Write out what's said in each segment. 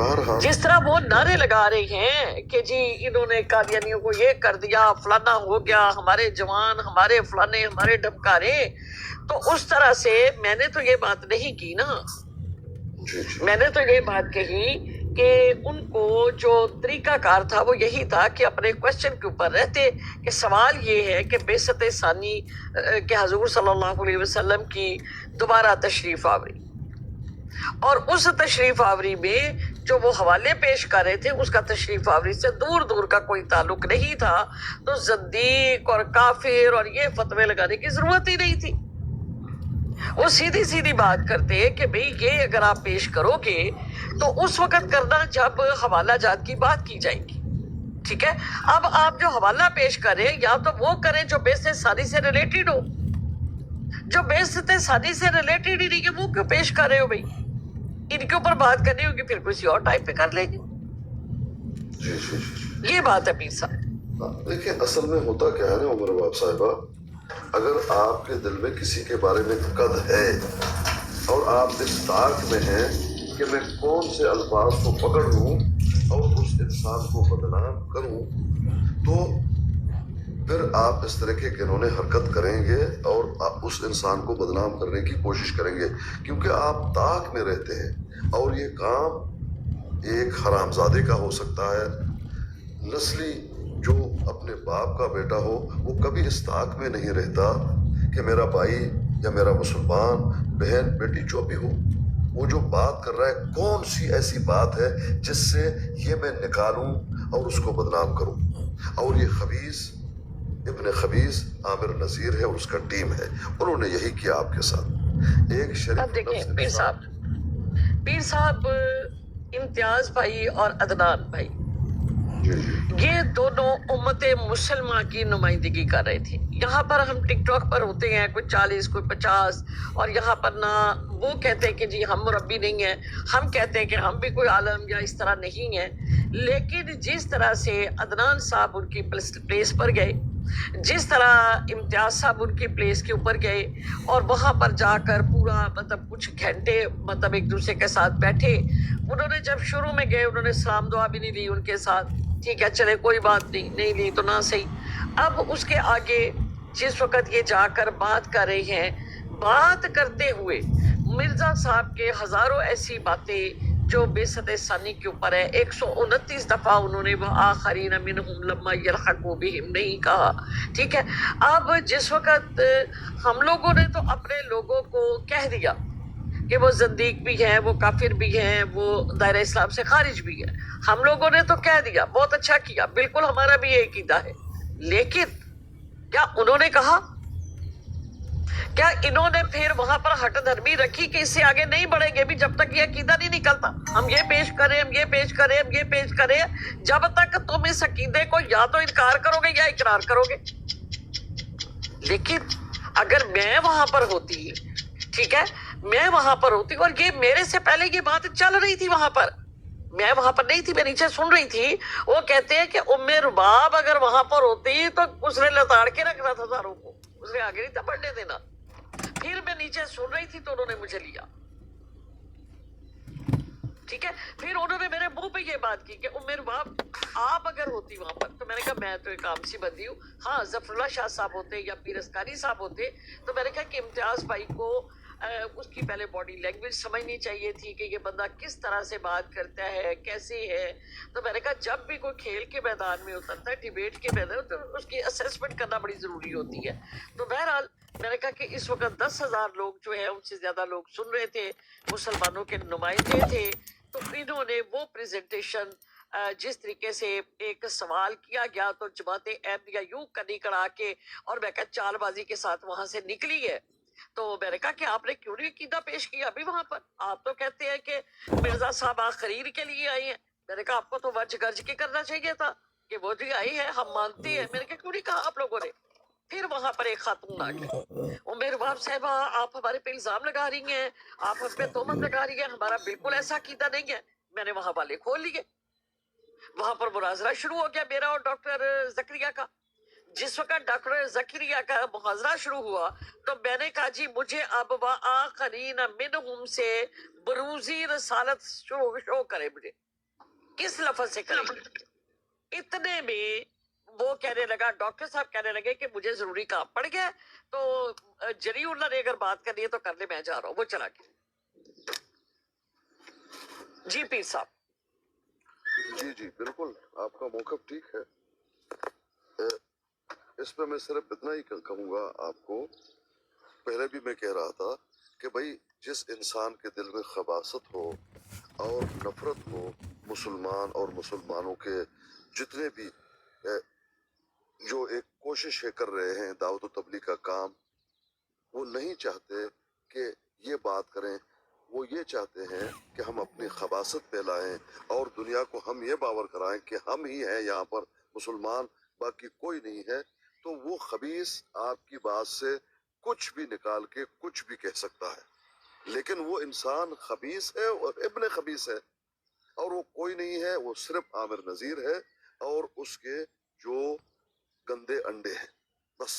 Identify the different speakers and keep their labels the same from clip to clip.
Speaker 1: बहरहाल
Speaker 2: जिस तरह वो नारे लगा रहे हैं कि जी इन्होंने कादियानियों को ये कर दिया, फलाना हो गया, हमारे जवान, हमारे फलाने, हमारे ढमकारे, तो उस तरह से मैंने तो ये बात नहीं की ना।
Speaker 1: जी जी
Speaker 2: मैंने तो ये बात कही कि उनको जो तरीकाकार था वो यही था कि अपने क्वेश्चन के ऊपर रहते कि सवाल ये है कि बेसत सानी के हजूर सल्लल्लाहु अलैहि वसल्लम की दोबारा तशरीफ आवरी, और उस तशरीफ आवरी में जो वो हवाले पेश कर रहे थे उसका तशरीफ आवरी से दूर दूर का कोई ताल्लुक नहीं था, तो ज़दीक और काफिर और ये फतवे लगाने की जरूरत ही नहीं थी। वो सीधी सीधी बात करते कि भाई ये अगर आप पेश करोगे तो उस वक्त करना जब हवाला जात की बात की जाएगी, ठीक है। अब आप जो हवाला पेश करें या तो वो करें जो बेसत सानी से रिलेटेड हो, जो बेसत सानी से रिलेटेड ही नहीं है वो क्यों पेश कर रहे हो भाई? इनके ऊपर बात करनी होगी फिर किसी और टाइप पे कर लेंगे।
Speaker 1: जी जी जी
Speaker 2: ये बात है पीर साहब।
Speaker 1: देखिए, असल में होता क्या है ना उमर बाप साहिबा, अगर आपके दिल में किसी के बारे में कद है और आप इस ताक में हैं कि मैं कौन से अल्फाज को पकड़ लूं और उस इंसान को बदनाम करूं, तो फिर आप इस तरह के गिनौने हरकत करेंगे और आप उस इंसान को बदनाम करने की कोशिश करेंगे, क्योंकि आप ताक में रहते हैं और ये काम एक हरामजादे का हो सकता है। नस्ली जो अपने बाप का बेटा हो वो कभी इस ताक में नहीं रहता कि मेरा भाई या मेरा मुसलमान बहन बेटी जो भी हो, वो जो बात कर रहा है कौन सी ऐसी बात है जिससे ये मैं निकालूं और उसको बदनाम करूं। और ये खबीस इब्न खबीस आमिर नजीर है और उसका टीम है, उन्होंने यही किया आपके साथ। एक
Speaker 2: अब
Speaker 1: शरीफ
Speaker 2: देखिए
Speaker 1: नफ्स
Speaker 2: पीर
Speaker 1: इंसान,
Speaker 2: साहब इम्तियाज भाई और अदनान भाई,
Speaker 1: जी जी
Speaker 2: ये दोनों उम्मत मुसलमान की नुमाइंदगी कर रहे थे। यहाँ पर हम टिकटॉक पर होते हैं कोई 40 कोई 50, और यहाँ पर ना वो कहते हैं कि जी हम मुरब्बी नहीं है, हम कहते हैं कि हम भी कोई आलम या इस तरह नहीं है। लेकिन जिस तरह से अदनान साहब उनकी प्लेस पर गए, जिस तरह इम्तियाज साहब उनकी प्लेस के ऊपर गए और वहां पर जाकर पूरा मतलब कुछ घंटे मतलब एक दूसरे के साथ बैठे, उन्होंने जब शुरू में गए उन्होंने सलाम दुआ भी नहीं ली उनके साथ, ठीक है चले कोई बात नहीं, नहीं ली तो ना सही। अब उसके आगे जिस वक्त ये जाकर बात कर रहे हैं, बात करते हुए मिर्जा साहब के हजारों ऐसी बातें जो बेसत सानी के ऊपर है, 129 दफा उन्होंने वो आखरीन मिनहुम लम्मा यल्हकू बिहिम नहीं कहा, ठीक है। अब जिस वक्त हम लोगों ने तो अपने लोगों को कह दिया कि वो ज़दीक भी हैं, वो काफिर भी हैं, वो दायरा इस्लाम से खारिज भी है, हम लोगों ने तो कह दिया, बहुत अच्छा किया, बिल्कुल हमारा भी ये कीदा है। लेकिन क्या उन्होंने कहा, क्या इन्होंने फिर वहां पर हट धर्मी रखी कि इससे आगे नहीं बढ़ेंगे भी जब तक ये अकीदा नहीं निकलता, हम ये पेश करें, हम ये पेश करें, हम ये पेश करें, जब तक तुम इस अकीदे को या तो इनकार करोगे या इकरार करोगे। लेकिन अगर मैं वहां पर होती, ठीक है, मैं वहां पर होती और ये मेरे से पहले ये बात चल रही थी वहां पर, मैं वहां पर नहीं थी, मैं नीचे सुन रही थी, वो कहते हैं कि उम्मे रुबाब अगर वहां पर होती तो उसने लताड़ के रखना था सारों को, उसने आगे नहीं था बढ़ने देना। फिर मैं नीचे सुन रही थी तो उन्होंने मुझे लिया, ठीक है। फिर उन्होंने मेरे मुंह पे ये बात की कि उम्मे रुबाब आप अगर होती वहां पर, तो मैंने कहा मैं तो एक आम सी बंदी हूँ, हाँ जफरुल्लाह शाह साहब होते या पीर अस्कारी साहब होते तो मैंने कहा कि इम्तियाज भाई को उसकी पहले बॉडी लैंग्वेज समझनी चाहिए थी कि ये बंदा किस तरह से बात करता है, कैसे है। तो मैंने कहा जब भी कोई खेल के मैदान में उतरता है, डिबेट के मैदान में, तो उसकी असेसमेंट करना बड़ी जरूरी होती है। तो बहरहाल मैंने कहा कि इस वक्त 10,000 लोग जो है उनसे ज्यादा लोग सुन रहे थे, मुसलमानों के नुमाइंदे थे, तो इन्होंने वो प्रेजेंटेशन जिस तरीके से एक सवाल किया गया तो जमाते अहमदिया यूं कनी कड़ा के और मैं कहा चालबाजी के साथ वहां से निकली है। तो मैंने कहा कि आपने क्यों नहीं कीदा पेश किया अभी वहां पर, आप तो कहते हैं कि मिर्जा साहब आखरीर के लिए आई हैं। मैंने कहा आपको तो वर्ज गर्ज के करना चाहिए था कि वो जी आई है, हम मानते हैं। मैंने कहा क्यों नहीं कहा आप लोगों ने। फिर वहां पर एक खातून आ गई, उमेर बाप साहबा आप हमारे पे इल्जाम लगा रही हैं, आप हम पे तोहमत लगा रही हैं, हमारा बिल्कुल ऐसा कीदा नहीं है। मैंने वहां वाले खोल लिए, वहां पर मुनाजरा शुरू हो गया मेरा और डॉक्टर जकरिया का। जिस वक्त डॉक्टर जकरिया का मुहाजरा शुरू हुआ तो मैंने कहा जी मुझे अब आखरीन मिनहुम से बरूजी रसालत शो करे मुझे, किस लफ्ज से करेंगे? इतने में वो कहने लगा, डॉक्टर साहब कहने लगे कि मुझे जरूरी काम पड़ गया है, तो जरीउल्लाह ने अगर बात करनी है तो करने, मैं जा रहा हूँ। वो चला गया। जी पीर साहब।
Speaker 1: जी जी बिल्कुल, आपका मौक़िफ़ ठीक है। इस पे मैं सिर्फ इतना ही कहूँगा आपको, पहले भी मैं कह रहा था कि भाई जिस इंसान के दिल में खबासत हो और नफरत हो, मुसलमान और मुसलमानों के जितने भी जो एक कोशिश है कर रहे हैं दावत व तबलीग का काम, वो नहीं चाहते कि ये बात करें। वो ये चाहते हैं कि हम अपनी खबासत फैलाएं और दुनिया को हम ये बावर कराएं कि हम ही हैं यहाँ पर मुसलमान, बाकी कोई नहीं है। तो वो खबीस आपकी बात से कुछ भी निकाल के कुछ भी कह सकता है, लेकिन वो इंसान खबीस है और इब्ने खबीस है, और वो कोई नहीं है, वो सिर्फ आमिर नज़ीर है और उसके जो गंदे अंडे हैं, बस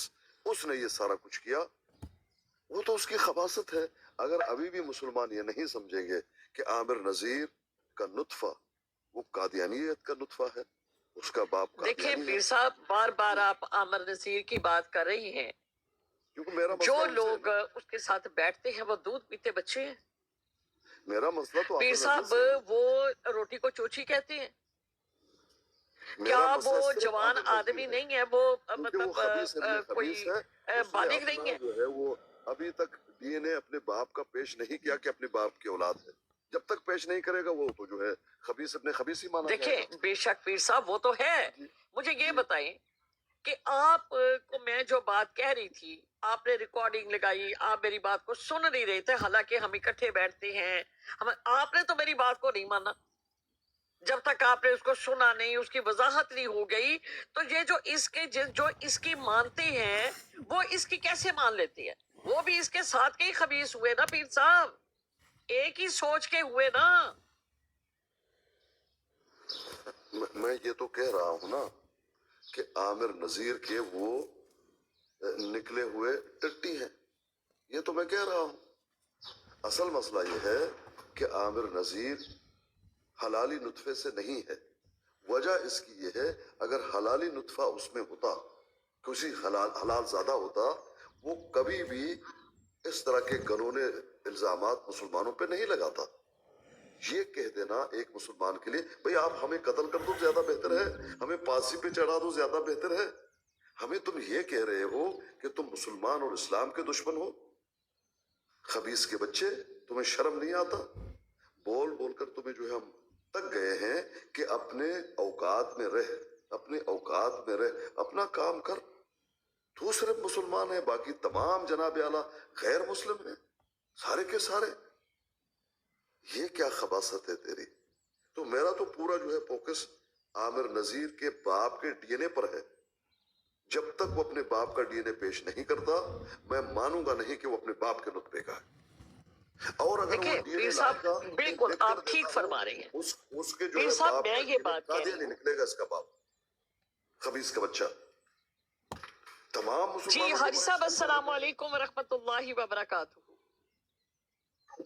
Speaker 1: उसने ये सारा कुछ किया। वो तो उसकी खबासत है। अगर अभी भी मुसलमान ये नहीं समझेंगे कि आमिर नज़ीर का नुत्फा वो कादियानियत का नुत्फा है, उसका बाप
Speaker 2: देखिए
Speaker 1: कादियानी
Speaker 2: पीर
Speaker 1: है।
Speaker 2: साहब, बार बार आप आमिर नसीर की बात कर रही हैं।
Speaker 1: क्योंकि मेरा
Speaker 2: जो
Speaker 1: मसला
Speaker 2: लोग उसके साथ बैठते हैं वो दूध पीते बच्चे हैं।
Speaker 1: मेरा मसला तो
Speaker 2: पीर
Speaker 1: आमिर
Speaker 2: साहब,
Speaker 1: नज़ीर से है।
Speaker 2: वो रोटी को चोची कहते हैं क्या?
Speaker 1: मेरा मसला
Speaker 2: वो
Speaker 1: सिर्फ
Speaker 2: जवान
Speaker 1: आमिर नज़ीर
Speaker 2: आदमी
Speaker 1: है,
Speaker 2: नहीं है वो?
Speaker 1: क्योंकि वो
Speaker 2: मतलब
Speaker 1: खबीस इब्ने
Speaker 2: कोई
Speaker 1: खबीस है। उसने
Speaker 2: बालिग नहीं
Speaker 1: अपना
Speaker 2: है।
Speaker 1: जो है वो अभी तक डीएनए अपने बाप का पेश नहीं किया कि अपने बाप की औलाद है। जब तक पेश नहीं करेगा वो तो जो है खबीस इब्ने खबीस ही माना
Speaker 2: देखिए
Speaker 1: जाएगा।
Speaker 2: बेशक पीर साहब वो तो है।
Speaker 1: जी
Speaker 2: मुझे ये
Speaker 1: जी
Speaker 2: बताएं कि आप को मैं जो बात कह रही थी, आपने रिकॉर्डिंग लगाई, आप मेरी बात को सुन नहीं रहे थे, हालांकि हम इकट्ठे बैठते हैं। हम आपने तो मेरी बात को नहीं माना। जब तक आपने उसको सुना नहीं, उसकी वजाहत नहीं हो गई, तो ये जो इसकी मानते हैं वो इसकी कैसे मान लेते हैं? वो भी इसके साथ के ही खबीस हुए ना पीर साहब, एक ही सोच के हुए ना।
Speaker 1: मैं ये तो कह रहा हूँ ना कि आमिर नज़ीर के वो निकले हुए टट्टी हैं, ये तो मैं कह रहा हूँ। असल मसला ये है कि आमिर नज़ीर हलाली नुतफे से नहीं है। वजह इसकी ये है, अगर हलाली नुतफा उसमें होता, किसी हलाल ज़्यादा होता, वो कभी भी इस तरह के गलोने इल्जामात मुसलमानों पे नहीं लगाता। ये कह देना एक मुसलमान के लिए, भाई आप हमें कत्ल कर दो ज्यादा बेहतर है, हमें फांसी पे चढ़ा दो ज्यादा बेहतर है। हमें तुम ये कह रहे हो कि तुम मुसलमान और इस्लाम के दुश्मन हो। खबीस के बच्चे, तुम्हें शर्म नहीं आता? बोल बोल कर तुम्हें जो है हम तक गए हैं कि अपने औकात में रह, अपने औकात में रह, अपना काम कर। तू सिर्फ मुसलमान है, बाकी तमाम जनाब आला गैर मुस्लिम है, सारे के सारे। ये क्या खबासत है तेरी? तो मेरा तो पूरा जो है फोकस आमिर नज़ीर के बाप के डीएनए पर है। जब तक वो अपने बाप का डीएनए पेश नहीं करता, मैं मानूंगा नहीं कि वो अपने बाप के नुतबे का है। और अगर वो
Speaker 2: देखिए
Speaker 1: डीएनए
Speaker 2: पीर साहब,
Speaker 1: लाएगा,
Speaker 2: बिल्कुल
Speaker 1: लिख कर
Speaker 2: आप ठीक
Speaker 1: देता
Speaker 2: फरमा रहे हैं।
Speaker 1: हो, उसके जो
Speaker 2: पीर
Speaker 1: है
Speaker 2: साहब
Speaker 1: बाप
Speaker 2: मैं
Speaker 1: का
Speaker 2: ये बात कह रही
Speaker 1: कादियानी
Speaker 2: हूँ।
Speaker 1: निकलेगा, इसका बाप खबीस का बच्चा। तमाम
Speaker 2: जी
Speaker 1: मुसलमानों
Speaker 2: हाजी साहब, अस्सलाम वालेकुम वरहमतुल्लाहि वबरकातुहू।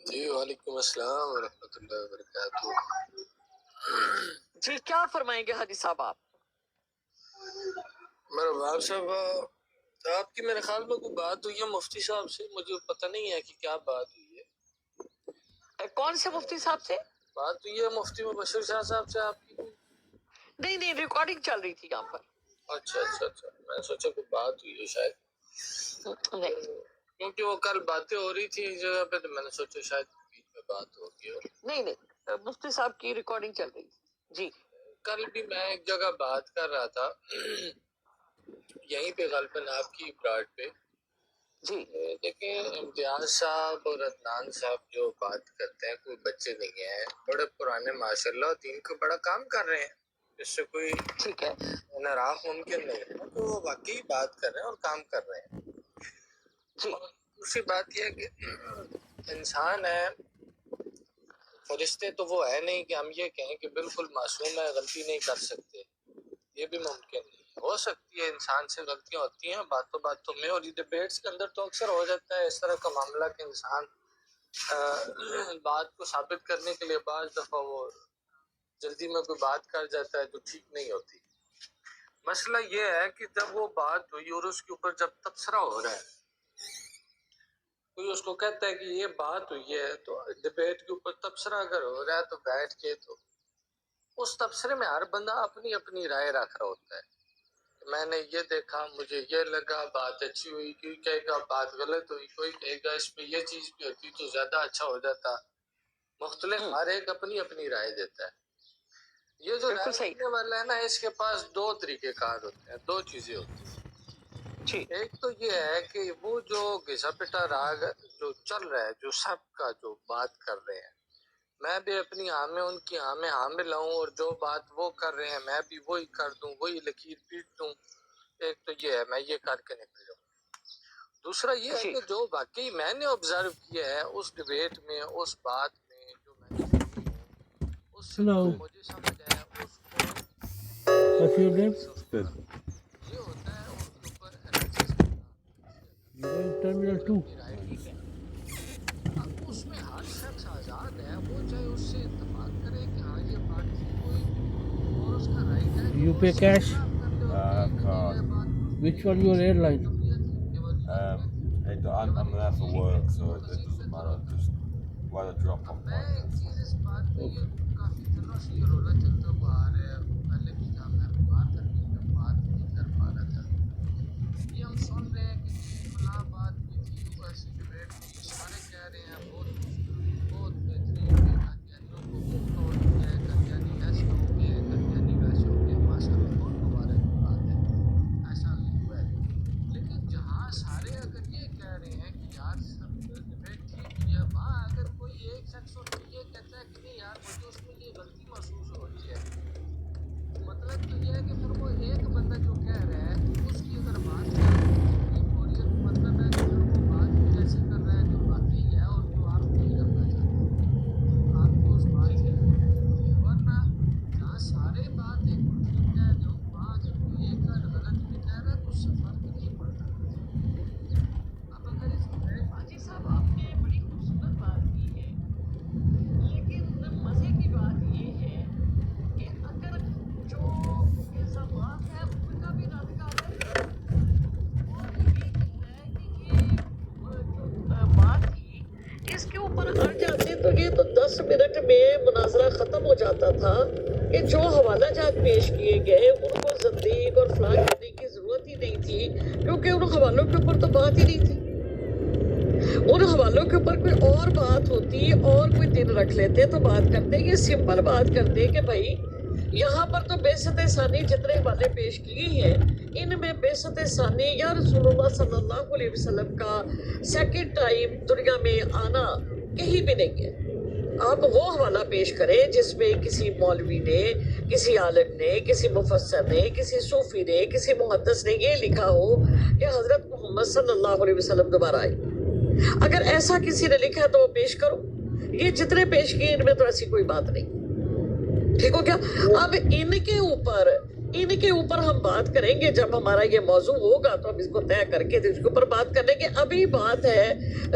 Speaker 3: जी वालेकुम अस्सलाम वरहमतुल्लाहि वबरकातुहू।
Speaker 2: जी क्या फरमाएंगे हाजी साहब आप?
Speaker 3: मेरा बाप साहब, आपकी मेरे ख्याल में कोई बात हुई है मुफ्ती साहब से, मुझे पता नहीं है कि क्या बात हुई है।
Speaker 2: कौन से मुफ्ती साहब से
Speaker 3: बात हुई है? मुफ्ती मुबश्शिर शाह साहब से आपकी?
Speaker 2: नहीं नहीं, रिकॉर्डिंग चल रही थी यहाँ पर।
Speaker 3: अच्छा अच्छा अच्छा, मैं सोचा कोई बात हुई है शायद,
Speaker 2: नहीं
Speaker 3: क्योंकि वो कल बातें हो रही थी इस जगह पे, तो मैंने सोचा शायद बीच में बात हो गई हो।
Speaker 2: नहीं नहीं, मुफ्ती साहब की रिकॉर्डिंग चल रही थी जी।
Speaker 3: कल भी मैं एक जगह बात कर रहा था यहीं पे गलपन आपकी ब्राड पे
Speaker 2: जी
Speaker 3: देखें, इम्तियाज साहब और अदनान साहब जो बात करते हैं, कोई बच्चे नहीं है, बड़े पुराने माशाल्लाह दीन को बड़ा काम कर रहे हैं, इससे कोई
Speaker 2: ठीक है
Speaker 3: नाराज मुमकिन नहीं है, तो वो वाकई बात कर रहे हैं और काम कर रहे हैं।
Speaker 2: जी
Speaker 3: और दूसरी बात यह है कि इंसान है, फरिश्ते तो वो है नहीं कि हम ये कहें कि बिल्कुल मासूम है, गलती नहीं कर सकते, ये भी मुमकिन नहीं है। हो सकती है इंसान से गलतियां होती हैं बातों बातों में, और ये डिबेट्स के अंदर तो अक्सर हो जाता है इस तरह का मामला कि इंसान बात को साबित करने के लिए बाज़ दफ़ा वो جلدی میں کوئی بات کر جاتا ہے تو ٹھیک نہیں ہوتی. مسئلہ یہ ہے کہ جب وہ بات ہوئی اور اس کے اوپر جب تبصرہ ہو رہا ہے، کوئی اس کو کہتا ہے کہ یہ بات ہوئی ہے، تو ڈبیٹ کے اوپر تبصرہ اگر ہو رہا ہے تو بیٹھ کے تو اس تبصرے میں ہر بندہ اپنی اپنی رائے رکھ رہا ہوتا ہے. میں نے یہ دیکھا، مجھے یہ لگا، بات اچھی ہوئی، کوئی کہے گا بات غلط ہوئی، کوئی کہے گا اس میں یہ چیز بھی ہوتی تو زیادہ اچھا ہو جاتا. مختلف ہر ایک اپنی اپنی رائے دیتا ہے. یہ جو
Speaker 2: بالکل
Speaker 3: رائے
Speaker 2: صحیح.
Speaker 3: دینے والا ہے نا، اس کے پاس دو طریقے کار ہوتے ہیں، دو چیزیں ہوتی ہیں.
Speaker 2: جی
Speaker 3: ایک تو یہ ہے کہ وہ جو گھسا پٹا راگ جو چل رہا ہے، جو سب کا جو بات کر رہے ہیں، میں بھی اپنی ہاں میں ان کی ہاں میں حامل ہوں، اور جو بات وہ کر رہے ہیں میں بھی وہی کر دوں، وہی لکیر پیٹ دوں. ایک تو یہ ہے میں یہ کر کے نکل جاؤں. دوسرا یہ ہے
Speaker 2: جی
Speaker 3: کہ جو واقعی میں نے آبزرو کیا ہے اس ڈبیٹ میں، اس بات میں جو میں نے سنی ہو، اس سے جو
Speaker 4: Hello,
Speaker 3: مجھے سمجھ آیا اس کو
Speaker 4: what's your name?
Speaker 3: اس کے اوپر یہ ہوتا ہے، اس کے اوپر انالیسس کرنا.
Speaker 4: You going Terminal
Speaker 3: اور
Speaker 4: 2?
Speaker 3: اپنی رائے ٹھیک ہے. اب اس میں ہر شخص آزاد ہے، وہ چاہے اس سے اتفاق کرے کہ ہاں یہ بات ٹھیک ہوئی اور اس کا رائٹ ہے
Speaker 4: Do
Speaker 3: کہ
Speaker 4: you
Speaker 3: وہ
Speaker 4: pay
Speaker 3: اس سے
Speaker 4: cash?
Speaker 3: اختلاف کر لے اور کہے کہ نہیں یہ بات
Speaker 4: Which one your airline?
Speaker 5: I'm there for work, so it doesn't matter. Just where the drop off
Speaker 3: میں
Speaker 5: point
Speaker 3: ایک
Speaker 5: is.
Speaker 3: چیز اس بات پہ یہ کافی دنوں سے یہ رولا چلتا ہوا آ رہا ہے، پہلے بھی تھا، میں بیمار تھا کہ میں بات نہیں کر پا رہا تھا. یہ ہم سن رہے ہیں کہ جی فلاں بات بھی تھی، ایسی ڈبیٹ ہوئی، سارے کہہ رہے ہیں بہت خوشی ہوئی، بہت بہترین ہوئی، قادیانیوں کو منہ توڑ دیا ہے، قادیانی ایسے ہو گئے، قادیانی ویسے ہو گئے. ماشاءاللہ بہت مبارک کی بات ہے، ایسا ہوا ہے. لیکن جہاں سارے اگر یہ کہہ رہے ہیں کہ یار سب ڈبیٹ ٹھیک ہوئی ہے، وہاں اگر کوئی ایک شخص اٹھ کے یہ کہتا ہے کہ نہیں یار مجھے اس میں یہ غلطی محسوس ہو رہی ہے، مطلب تو یہ ہے کہ پھر وہ ایک بندہ جو کہہ رہا ہے اس کی اگر بات پہ آپ کو تکلیف ہو رہی ہے تو مطلب ہے کہ پھر وہ بات کچھ ایسی کر رہا ہے جو واقعی ہے اور جو آپ نہیں کرنا چاہتے، آپ کو اس بات سے تکلیف ہے. ورنہ جہاں سارے بات ایک ٹھیک کہہ رہے ہو، وہاں اگر کوئی ایک غلط بھی کہہ رہا ہے تو اس سے فرق نہیں پڑتا. اب اگر اس ڈبیٹ
Speaker 2: حاجی صاحب آپ نے بڑی خوبصورت بات کی ہے، لیکن مزے کی بات یہ ہے کہ اگر جو ایسا بات ہے ان کا بھی رد کر رہے ہیں اور وہ یہ کہہ رہا ہے کہ یہ جو بات تھی اس کے اوپر اڑ جاتے تو یہ تو 10 منٹ میں مناظرہ ختم ہو جاتا تھا کہ جو حوالہ جات پیش کیے گئے ان کو زندیق اور فلاں کرنے کی ضرورت ہی نہیں تھی، کیونکہ ان حوالوں کے اوپر تو بات ہی نہیں تھی. ان حوالوں کے اوپر کوئی اور بات ہوتی اور کوئی دن رکھ لیتے تو بات کرتے. یہ سمپل بات کرتے کہ بھائی یہاں پر تو بعثت ثانی جتنے حوالے پیش کیے ہیں ان میں بعثت ثانی یا رسول اللہ صلی اللہ علیہ وسلم کا سیکنڈ ٹائم دنیا میں آنا کہیں بھی نہیں ہے. آپ وہ حوالہ پیش کریں جس میں کسی مولوی نے، کسی عالم نے، کسی مفسر نے، کسی صوفی نے، کسی محدث نے یہ لکھا ہو کہ حضرت محمد صلی اللہ علیہ وسلم دوبارہ آئے. اگر ایسا کسی نے لکھا ہے تو وہ پیش کرو. یہ جتنے پیش کیے ان میں تو ایسی کوئی بات نہیں. ٹھیک ہو گیا؟ اب ان کے اوپر ہم بات کریں گے جب ہمارا یہ موضوع ہوگا تو ہم اس کو طے کر کے اس کے اوپر بات کریں گے. ابھی بات ہے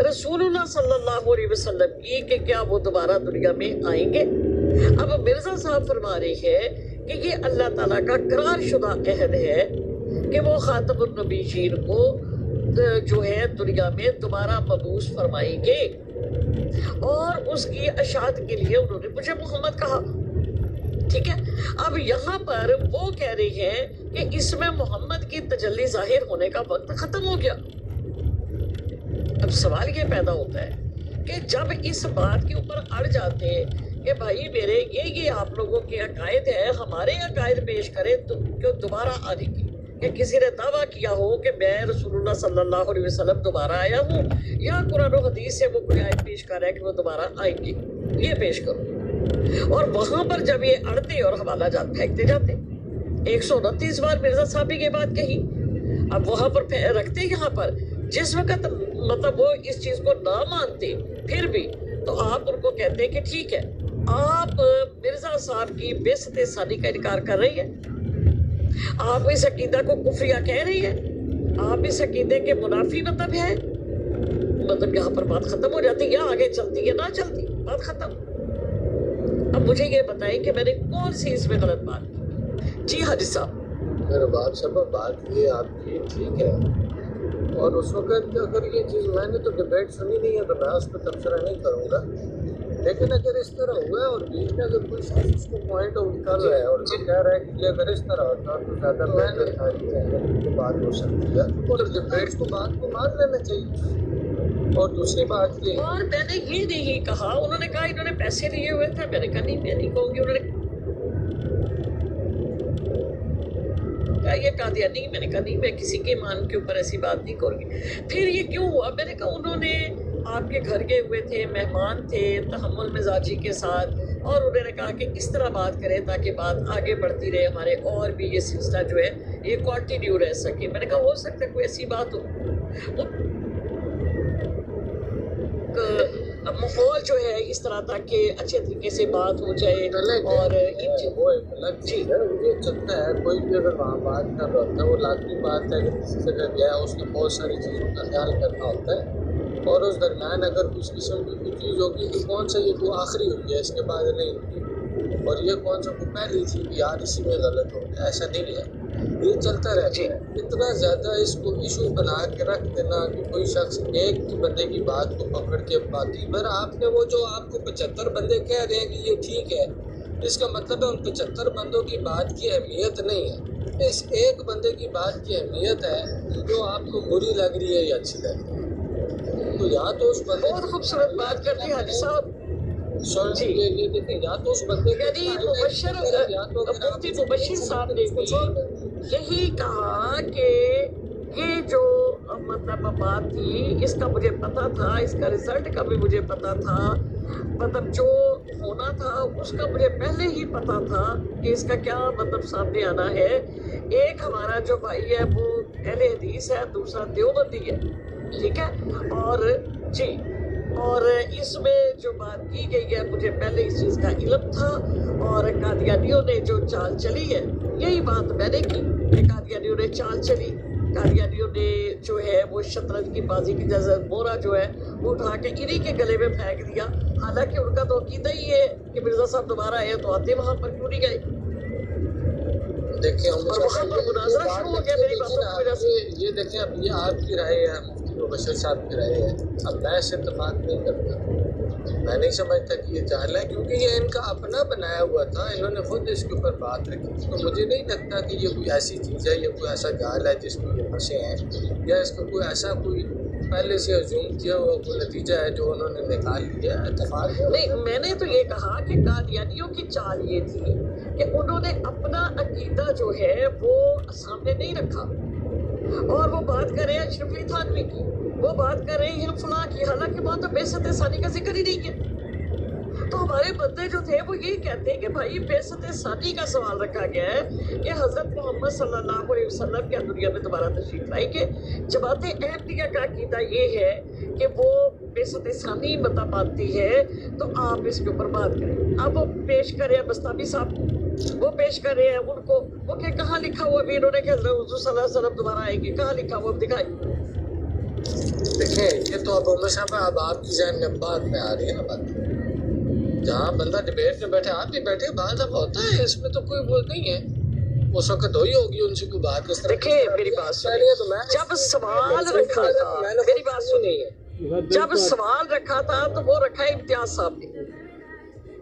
Speaker 2: رسول اللہ صلی اللہ علیہ وسلم کی کہ کیا وہ دوبارہ دنیا میں آئیں گے. اب مرزا صاحب فرما رہی ہے کہ یہ اللہ تعالیٰ کا قرار شدہ عہد ہے کہ وہ خاتم النبیین کو جو ہے دنیا میں دوبارہ مبعوث فرمائیں گے، اور اس کی اشاعت کے لیے انہوں نے مجھے محمد کہا. ٹھیک ہے؟ اب یہاں پر وہ کہہ رہی ہیں کہ اس میں محمد کی تجلی ظاہر ہونے کا وقت ختم ہو گیا. اب سوال یہ پیدا ہوتا ہے کہ جب اس بات کے اوپر اڑ جاتے کہ بھائی میرے یہ آپ لوگوں کے عقائد ہیں، ہمارے عقائد پیش کریں تو کیوں دوبارہ آنے کی، کہ کسی نے دعویٰ کیا ہو کہ میں رسول اللہ صلی اللہ علیہ وسلم دوبارہ آیا ہوں، یا قرآن و حدیث سے وہ کوئی آیت پیش کر رہا ہے کہ وہ دوبارہ آئیں گے، یہ پیش کرو. اور وہاں پر جب یہ اڑتے اور حوالہ جات پھینکتے جاتے 129 بار مرزا صاحب نے یہ بات کہی. اب وہاں پر رکھتے یہاں پر جس وقت مطلب وہ اس چیز کو نہ مانتے پھر بھی تو آپ ان کو کہتے کہ ٹھیک ہے آپ مرزا صاحب کی بعثت ثانی کا انکار کر رہی ہیں، آپ اس عقیدہ کو کفریہ کہہ رہی ہیں، آپ اس عقیدے کے منافی مطلب ہے. مطلب یہاں پر بات ختم ہو جاتی، یا آگے چلتی یا نہ چلتی، بات ختم. अब मुझे ये बताएं कि मैंने कौन सी इसमें गलत बात की। जी हाजी साहब।
Speaker 3: मेरे बाप साहब बात ये आपकी ठीक है, और उस वक्त अगर ये चीज़ मैंने तो डिबेट सुनी नहीं है तो मैं उस पर तबसरा नहीं करूँगा, लेकिन अगर इस तरह हुआ है और बीच में अगर कोई शख्स उसको पॉइंट आउट कर रहा है और ये कह रहा है कि ये अगर इस तरह होता तो ज़्यादा बेहतर था, तो बात हो सकती है, तो डिबेट्स को बात को मान लेना चाहिए। और दूसरी बात ये,
Speaker 2: और मैंने ये नहीं कहा, उन्होंने कहा इन्होंने पैसे लिए हुए थे, मैंने कहा नहीं मैं नहीं कहूँगी, उन्होंने कहा ये कादियानी, मैंने कहा नहीं मैं किसी के ईमान के ऊपर ऐसी बात नहीं करूँगी। फिर ये क्यों हुआ, मैंने कहा उन्होंने आपके घर गए हुए थे, मेहमान थे तहम्मुल मिजाजी के साथ, और उन्होंने कहा कि इस तरह बात करें ताकि बात आगे बढ़ती रहे, हमारे और भी ये सिलसिला जो है ये कंटिन्यू रह सके। मैंने कहा हो सकता है कोई ऐसी बात हो, माहौल जो है इस तरह था कि अच्छे तरीके से बात हो जाए। और
Speaker 3: वो एक अलग चीज़ है, ये चलता है, कोई भी अगर वहाँ बात कर रहा होता है वो लाजमी बात है कि किसी जगह गया उसने बहुत सारी चीज़ों का ख्याल करना होता है, और उस दरमियान अगर कुछ किस्म की कोई चीज़ होगी तो कौन सा ये कोई आखिरी हुई है, इसके बाद नहीं हुई, और ये कौन सा कोई पहली थी कि यार इसी में गलत हो गया, ऐसा नहीं है, ये चलता रहता है। इतना ज़्यादा इसको इशू बना के रख देना कि कोई शख्स एक बंदे की बात को पकड़ के बाकी पर आपने वो जो आपको 75 बंदे कह रहे हैं कि ये ठीक है, इसका मतलब है उन 75 बंदों की बात की अहमियत नहीं है, इस एक बंदे की बात की अहमियत है जो आपको बुरी लग रही है या अच्छी लग रही है। तो या तो उस बंदे
Speaker 2: बहुत खूबसूरत बात कर दी हाजी साहब।
Speaker 3: जी ये देखिए, या तो उस बंदे
Speaker 2: यानी मुबश्शिर मुफ्ती मुबश्शिर साहब ने भी यही कहा कि ये जो मतलब बात थी इसका मुझे पता था, इसका रिजल्ट का भी मुझे पता था, मतलब जो होना था उसका मुझे पहले ही पता था कि इसका क्या मतलब सामने आना है। एक हमारा जो भाई है वो अहले हदीस है, दूसरा देवबंदी है, ठीक है, और जी और इसमें जो बात की गई है मुझे पहले इस चीज़ का इल्म था, और कादियानियों ने जो चाल चली है यही बात मैंने की कि कादियानियों ने चाल चली, कादियानियों ने जो है वो शतरंज की बाजी की जैसे बोरा जो है वो उठा के इन्हीं के गले में फेंक दिया, हालांकि उनका तो अकीदा ही है कि मिर्जा साहब दोबारा आए तो आते वहाँ पर क्यों नहीं गए।
Speaker 3: देखिए
Speaker 2: और वहाँ पर मुनाजरा शुरू हो गया मेरी बातों की वजह से।
Speaker 3: ये देखें, अब ये आपकी राय है, मुफ्ती मुबश्शिर साहब की राय है, अब मैं इससे इत्तेफाक नहीं करता, मैं नहीं समझता कि ये जाल है, क्योंकि ये इनका अपना बनाया हुआ था, इन्होंने खुद इसके ऊपर बात रखी, तो मुझे नहीं लगता कि ये कोई ऐसी चीज़ है, ये कोई ऐसा जाल है जिसमें ये फंसे हैं, या इसका कोई ऐसा कोई पहले से अज्यूम किया हुआ कोई नतीजा है जो उन्होंने निकाल लिया। इत्तेफाक
Speaker 2: नहीं, मैंने तो ये कहा कि कादियानियों की चाल ये थी कि उन्होंने अपना अकीदा जो है वो सामने नहीं रखा, और वो बात कर रहे हैं अशरफ अली थानवी की, वो बात कर रहे हैं फलां की, हालांकि वहाँ तो बेइज्जत सानी का जिक्र ही नहीं है। तो हमारे बंदे जो थे वो यही कहते हैं कि भाई बेइज्जत सानी का सवाल रखा गया है कि हज़रत मोहम्मद सल्लल्लाहु अलैहि वसल्लम क्या दुनिया में दोबारा तशरीफ लाएंगे। जमात अहमदिया का अकीदा ये है कि वो बेइज्जत सानी मतलब मानती है, तो आप इसके ऊपर बात करें। अब वो पेश करें बस्तामी साहब, वो पेश कर रहे हैं उनको, वो क्या कहाँ लिखा हुआ भी इन्होंने कि हुज़ूर सल्लल्लाहु अलैहि वसल्लम दोबारा आएंगे, कहाँ लिखा हुआ दिखाई।
Speaker 3: देखें, ये तो अब उमर साहब अब आपकी ज़हन में बात में आ रही है ना बात, जहाँ बंदा डिबेट में बैठे, आप भी बैठे, बात अब होता है, इसमें तो कोई वो नहीं है, उस वक्त हो ही होगी उनसे कोई बात।
Speaker 2: देखिए मेरी बात सुनिए, जब सवाल रखा था, मेरी बात सुनिए, जब सवाल रखा था तो वो रखा है इम्तियाज साहब ने,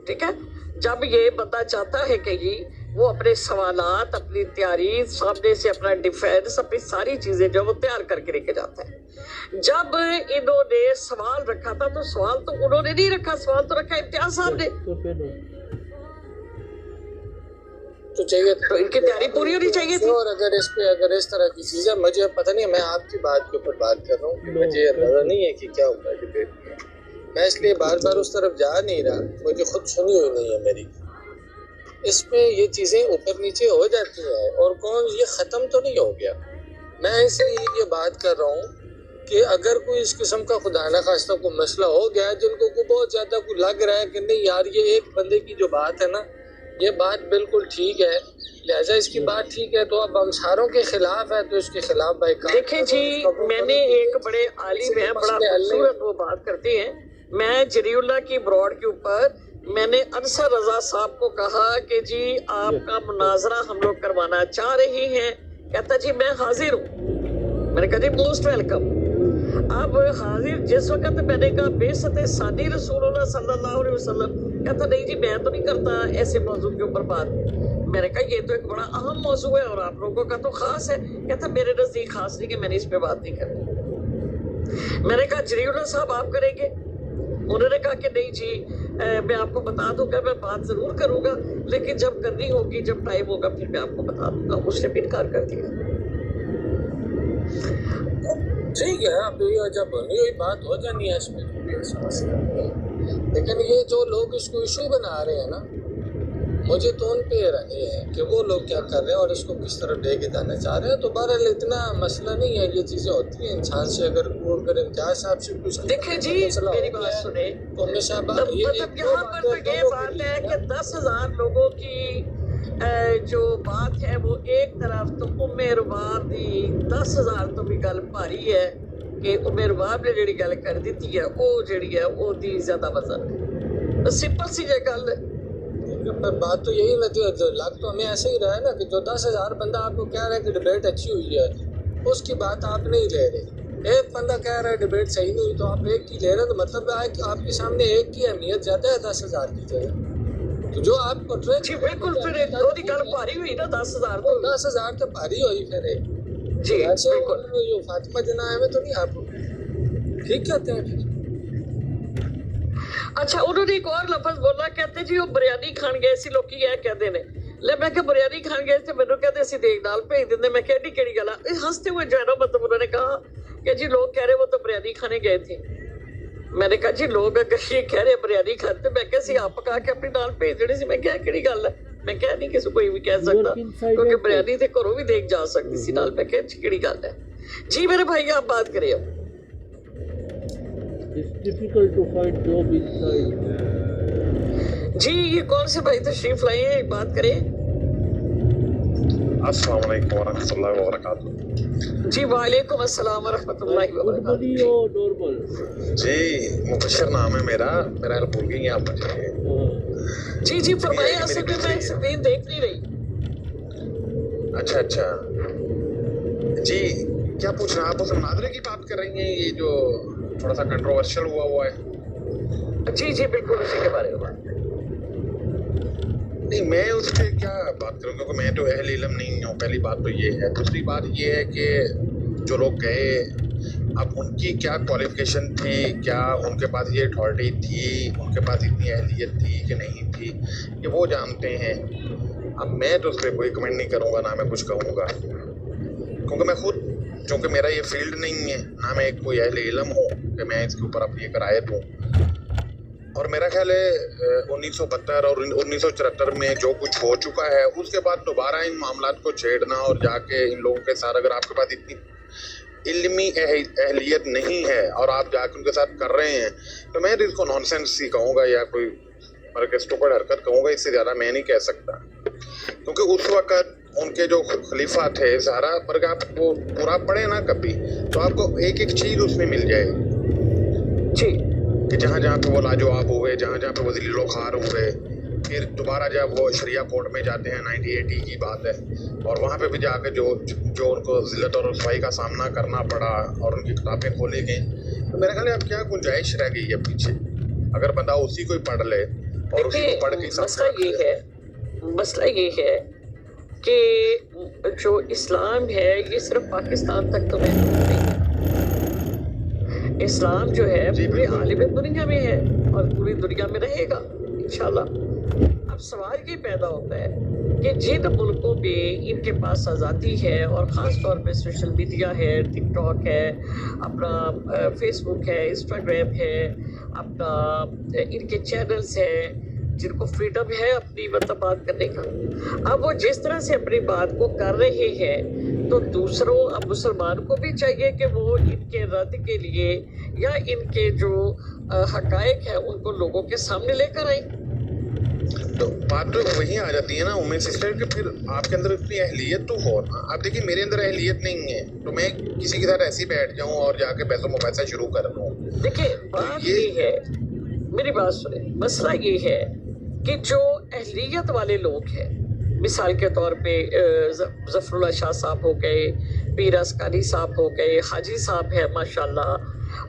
Speaker 2: ठीक है, जब ये बंदा चाहता है कि ये वो अपने सवालात, अपनी तैयारी, सामने से अपना डिफेंस, अपनी सारी चीजें जो वो तैयार करके लेके जाता है। जब इन्होंने सवाल रखा था तो सवाल तो उन्होंने नहीं रखा, सवाल तो रखा इम्तियाज साहब ने,
Speaker 3: तो चाहिए
Speaker 2: तो इनकी तैयारी पूरी होनी चाहिए थी।
Speaker 3: और अगर इस पे अगर इस तरह की चीजें, मुझे पता नहीं, मैं आपकी बात के ऊपर बात कर रहा हूँ, मुझे अंदाजा नहीं है कि क्या होगा डिबेट में, मैं इसलिए बार बार उस तरफ जा नहीं रहा, मुझे खुद सुनी हुई नहीं है मेरी, इसमें ये चीज़ें ऊपर नीचे हो जाती हैं, और कौन ये ख़त्म तो नहीं हो गया। मैं इसलिए ये बात कर रहा हूँ कि अगर कोई इस किस्म का खुदा न खास्ता कोई मसला हो गया जिनको को बहुत ज़्यादा को लग रहा है कि नहीं यार ये एक बंदे की जो बात है ना, ये बात बिल्कुल ठीक है, लिहाजा इसकी बात ठीक है, तो अब हम सारों के खिलाफ है, तो इसके खिलाफ भाई
Speaker 2: देखें जी, मैंने एक बड़े आलिम है, बड़ा खूबसूरत वो बात करते हैं, मैं जरीउल्लाह की ब्रॉड के ऊपर میں نے انصر رضا صاحب کو کہا کہ جی آپ کا مناظرہ ہم لوگ کروانا چاہ رہی ہیں. کہتا جی میں حاضر ہوں. میں نے کہا جی موسٹ ویلکم. اب حاضر جس وقت میں نے کہا بیست ثانی رسول اللہ صلی اللہ علیہ وسلم, کہتا نہیں جی میں تو نہیں کرتا ایسے موضوع کے اوپر بات. میں نے کہا یہ تو ایک بڑا اہم موضوع ہے اور آپ لوگوں کا تو خاص ہے. کہتا میرے نزدیک خاص نہیں کہ میں نے اس پہ بات نہیں کرنی. میں نے کہا جلیل اللہ صاحب آپ کریں گے؟ انہوں نے کہا کہ نہیں جی میں آپ کو بتا دوں گا, میں بات ضرور کروں گا لیکن جب کرنی ہوگی, جب ٹائم ہوگا پھر میں آپ کو بتا دوں گا. اس نے بھی انکار کر دیا.
Speaker 3: ٹھیک ہے, اب یہ جب بنی ہوئی بات ہو جانی ہے اس میں جو بھی ایسا مسئلہ ہے. لیکن یہ جو لوگ اس کو ایشو بنا رہے ہیں نا, مجھے تو ان پہ یہ ہے کہ وہ لوگ کیا کر رہے ہیں اور اس کو کس طرح ڈے کے جانا چاہ رہے ہیں. تو بہرحال اتنا مسئلہ نہیں ہے, یہ چیزیں ہوتی ہیں انسان سے. اگر وہ اگر امتیاز صاحب سے کچھ
Speaker 2: دیکھیں جی میری بات سنیں,
Speaker 3: تو ہمیشہ
Speaker 2: مطلب یہاں پر تو یہ بات ہے کہ 10,000 لوگوں کی جو بات ہے وہ ایک طرف, تو ام رباب دی 10,000 تو بھی گل بھاری ہے کہ ام رباب نے جڑی گل کر دیتی ہے وہ جڑی ہے وہ دی زیادہ وزن ہے. سمپل سی یہ گل ہے.
Speaker 3: بات تو یہی نتیجہ لگ تو ہمیں ایسے ہی رہا ہے نا کہ جو 10,000 بندہ آپ کو کہہ رہا ہے کہ ڈبیٹ اچھی ہوئی ہے, اس کی بات آپ نہیں لے رہے. ایک بندہ کہہ رہا ہے ڈبیٹ صحیح نہیں ہوئی تو آپ ایک کی لے رہے, تو مطلب ہے کہ آپ کے سامنے ایک کی اہمیت زیادہ ہے 10,000 کی جگہ. تو جو آپ کو
Speaker 2: جی بالکل, پھر وہی گل بھاری ہوئی نا 10,000 تو
Speaker 3: 10,000 تو بھاری ہوئی. پھر
Speaker 2: جی بالکل.
Speaker 3: جو فاطمہ جناح میں تو نہیں آپ ٹھیک کہتے ہیں پھر.
Speaker 2: اچھا انہوں نے ایک اور لفظ بولا, کہتے جی وہ بریانی کھان گئے سی, لوکی یہ کہتے ہیں لے میں کہ بریانی کھان گئے تھے, مینوں کہتے اسی دیکھ ڈال بھیج دیندے. میں کہتی کیڑی گل ہے, ہنستے ہوئے جو ہے نا مطلب انہوں نے کہا کہ جی لوگ کہہ رہے وہ تو بریانی کھانے گئے تھے. میں نے کہا جی لوگ اگر یہ کہہ رہے بریانی کھاتے, میں کہا سی آپ پکا کے اپنی نال بھیج دینے سی. میں کہا کیڑی گل ہے, میں کہہ نہیں کسی کوئی بھی کہہ سکتا کیونکہ بریانی تے گھروں بھی دیکھ جا سکتی سی نال. میں کہا کیڑی گل ہے. جی میرے بھائی آپ بات کریں. اب
Speaker 4: It's difficult to find job inside.
Speaker 2: جی یہ کون سے بھائی تشریف لائے ہیں, بات کریں.
Speaker 6: السلام علیکم ورحمۃ اللہ وبرکاتہ.
Speaker 2: جی وعلیکم السلام ورحمۃ اللہ وبرکاتہ.
Speaker 4: Normally or normal?
Speaker 6: جی مبشر نام ہے میرا بھول گئی ہیں آپ مجھے.
Speaker 2: جی جی فرمائیے. اصل میں میں اسکرین دیکھ نہیں رہی.
Speaker 6: اچھا جی کیا پوچھ رہے ہیں آپ؟ اس مناظرے کی بات کر رہی ہیں, یہ جو تھوڑا سا کنٹروورشل ہوا ہے.
Speaker 2: جی جی بالکل اسی کے بارے میں بات.
Speaker 6: نہیں میں اس پہ کیا بات کروں کیونکہ میں تو اہل علم نہیں ہوں, پہلی بات تو یہ ہے. دوسری بات یہ ہے کہ جو لوگ گئے اب ان کی کیا کوالیفیکیشن تھی, کیا ان کے پاس یہ اتھارٹی تھی, ان کے پاس اتنی اہلیت تھی کہ نہیں تھی, یہ وہ جانتے ہیں. اب میں تو اس پہ کوئی کمنٹ نہیں کروں گا, نہ میں کچھ کہوں گا, کیونکہ میں خود چونکہ میرا یہ فیلڈ نہیں ہے, نہ میں ایک کوئی اہل علم ہوں کہ میں اس کے اوپر اپنی ایک رائے دوں. اور میرا خیال ہے 1972 اور 1974 میں جو کچھ ہو چکا ہے اس کے بعد دوبارہ ان معاملات کو چھیڑنا اور جا کے ان لوگوں کے ساتھ, اگر آپ کے پاس اتنی علمی اہلیت نہیں ہے اور آپ جا کے ان کے ساتھ کر رہے ہیں, تو میں اس کو نان سینس ہی کہوں گا یا کوئی اسٹوپڈ حرکت کہوں گا. اس سے زیادہ میں نہیں کہہ سکتا, کیونکہ اس وقت ان کے جو خلیفہ تھے سارا پر آپ وہ پورا پڑھے نا کبھی تو آپ کو ایک ایک چیز اس میں مل جائے
Speaker 2: جی
Speaker 6: کہ جہاں جہاں پہ وہ لاجواب ہوئے, جہاں جہاں پہ وہ ذلیل و خوار ہوئے, پھر دوبارہ جب وہ شریعہ کورٹ میں جاتے ہیں 1980 کی بات ہے, اور وہاں پہ بھی جا کے جو ان کو ذلت اور رسوائی کا سامنا کرنا پڑا اور ان کی کتابیں کھولی گئیں. تو میرا خیال ہے اب کیا گنجائش رہ گئی ہے پیچھے, اگر بندہ اسی کو ہی پڑھ لے اور اسی کو پڑھ کے
Speaker 2: مسئلہ یہ ہے کہ جو اسلام ہے یہ صرف پاکستان تک تو محدود نہیں ہے. اسلام جو ہے پورے عالم دنیا میں ہے اور پوری دنیا میں رہے گا انشاءاللہ. اب سوال یہ پیدا ہوتا ہے کہ جن ملکوں میں ان کے پاس آزادی ہے اور خاص طور پہ سوشل میڈیا ہے, ٹک ٹاک ہے, اپنا فیس بک ہے, انسٹاگرام ہے, اپنا ان کے چینلز ہیں جن کو فریڈم ہے اپنی مطلب بات کرنے کا, اب وہ جس طرح سے اپنی بات کو کر رہے ہیں تو دوسروں اب مسلمان کو بھی چاہیے کہ وہ ان کے رد کے لیے یا ان کے جو حقائق ہیں ان کو لوگوں کے سامنے لے کر آئیں.
Speaker 6: تو بات تو وہی آ جاتی ہے نا اومین سسٹر کہ پھر آپ کے اندر اتنی اہلیت تو ہو نا. آپ دیکھیے میرے اندر اہلیت نہیں ہے تو میں کسی کے ساتھ ایسے ہی بیٹھ جاؤں اور جا کے بحث و مباحثہ شروع کر دوں.
Speaker 2: دیکھیں بات یہ ہے मेरी बात सुने, मसला ये है कि जो अहलियत वाले लोग हैं, मिसाल के तौर पे जफरुल्लाह शाह साहब हो गए, पीर अस्कारी साहब हो गए, हाजी साहब है माशाल्लाह,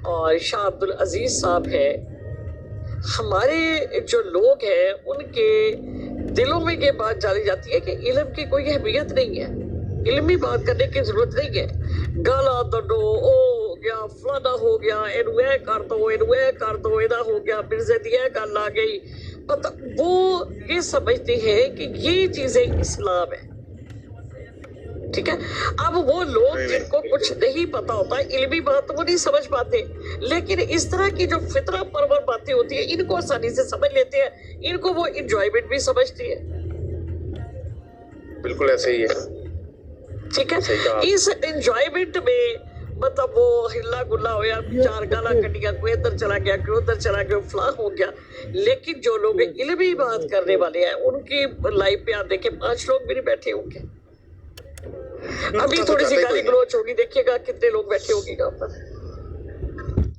Speaker 2: और शाह अब्दुल अजीज साहब है, हमारे जो लोग हैं उनके दिलों में ये बात डाली जाती है कि इल्म की कोई अहमियत नहीं है, इल्मी बात करने की जरूरत नहीं है। गाला दडो ओ हो गया, फलाना हो गया, इनू ए कर दो, इनू ए कर दो, इदा हो गया, मिर्जे दी ए गल आ गई, पता वो ये समझते हैं कि ये चीजें इस्लाम है, ठीक है। अब वो लोग जिनको कुछ नहीं पता होता, इल्मी बात तो वो नहीं समझ पाते, लेकिन इस तरह की जो फितरा परवर बातें होती है इनको आसानी से समझ लेते हैं, इनको वो इंजॉयमेंट भी समझती है।
Speaker 6: बिल्कुल ऐसे ही है,
Speaker 2: ठीक है। इस इंजॉयमेंट में मतलब वो हिला गुल्ला हो गया, चार गाला कटिया, कोई इधर चला गया, कोई उधर चला गया, फलां हो गया, लेकिन जो लोग इल्मी बात करने वाले हैं उनकी लाइफ पे आप देखें 5 लोग भी नहीं बैठे होंगे। अभी थोड़ी सी गाली गलोच होगी, देखिएगा कितने लोग बैठे होंगे यहाँ पर।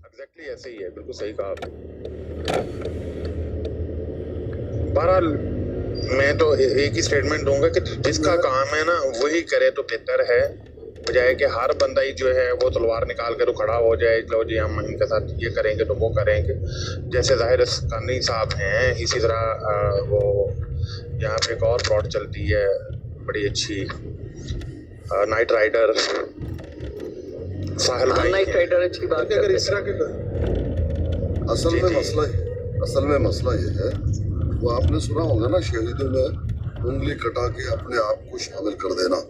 Speaker 6: एग्जैक्टली ऐसे ही है, बिल्कुल सही कहा आपने। बहरहाल मैं तो एक ही स्टेटमेंट दूंगा कि जिसका काम है ना वही करे तो बेहतर है, बजाय कि हर बंदा ही जो है वो तलवार निकाल कर खड़ा हो जाए, लो जी हम इनके साथ ये करेंगे तो वो करेंगे। जैसे ज़ाहिर अस्कानी साहब हैं, इसी तरह वो यहाँ पे एक और प्लॉट चलती है बड़ी अच्छी, नाइट राइडर साहिल भाई,
Speaker 2: नाइट राइडर अच्छी बात है।
Speaker 6: अगर इस तरह के
Speaker 1: असल में मसला ये है, वो आपने सुना होगा ना, शहीदों में उंगली कटा के अपने आप को शामिल कर देना।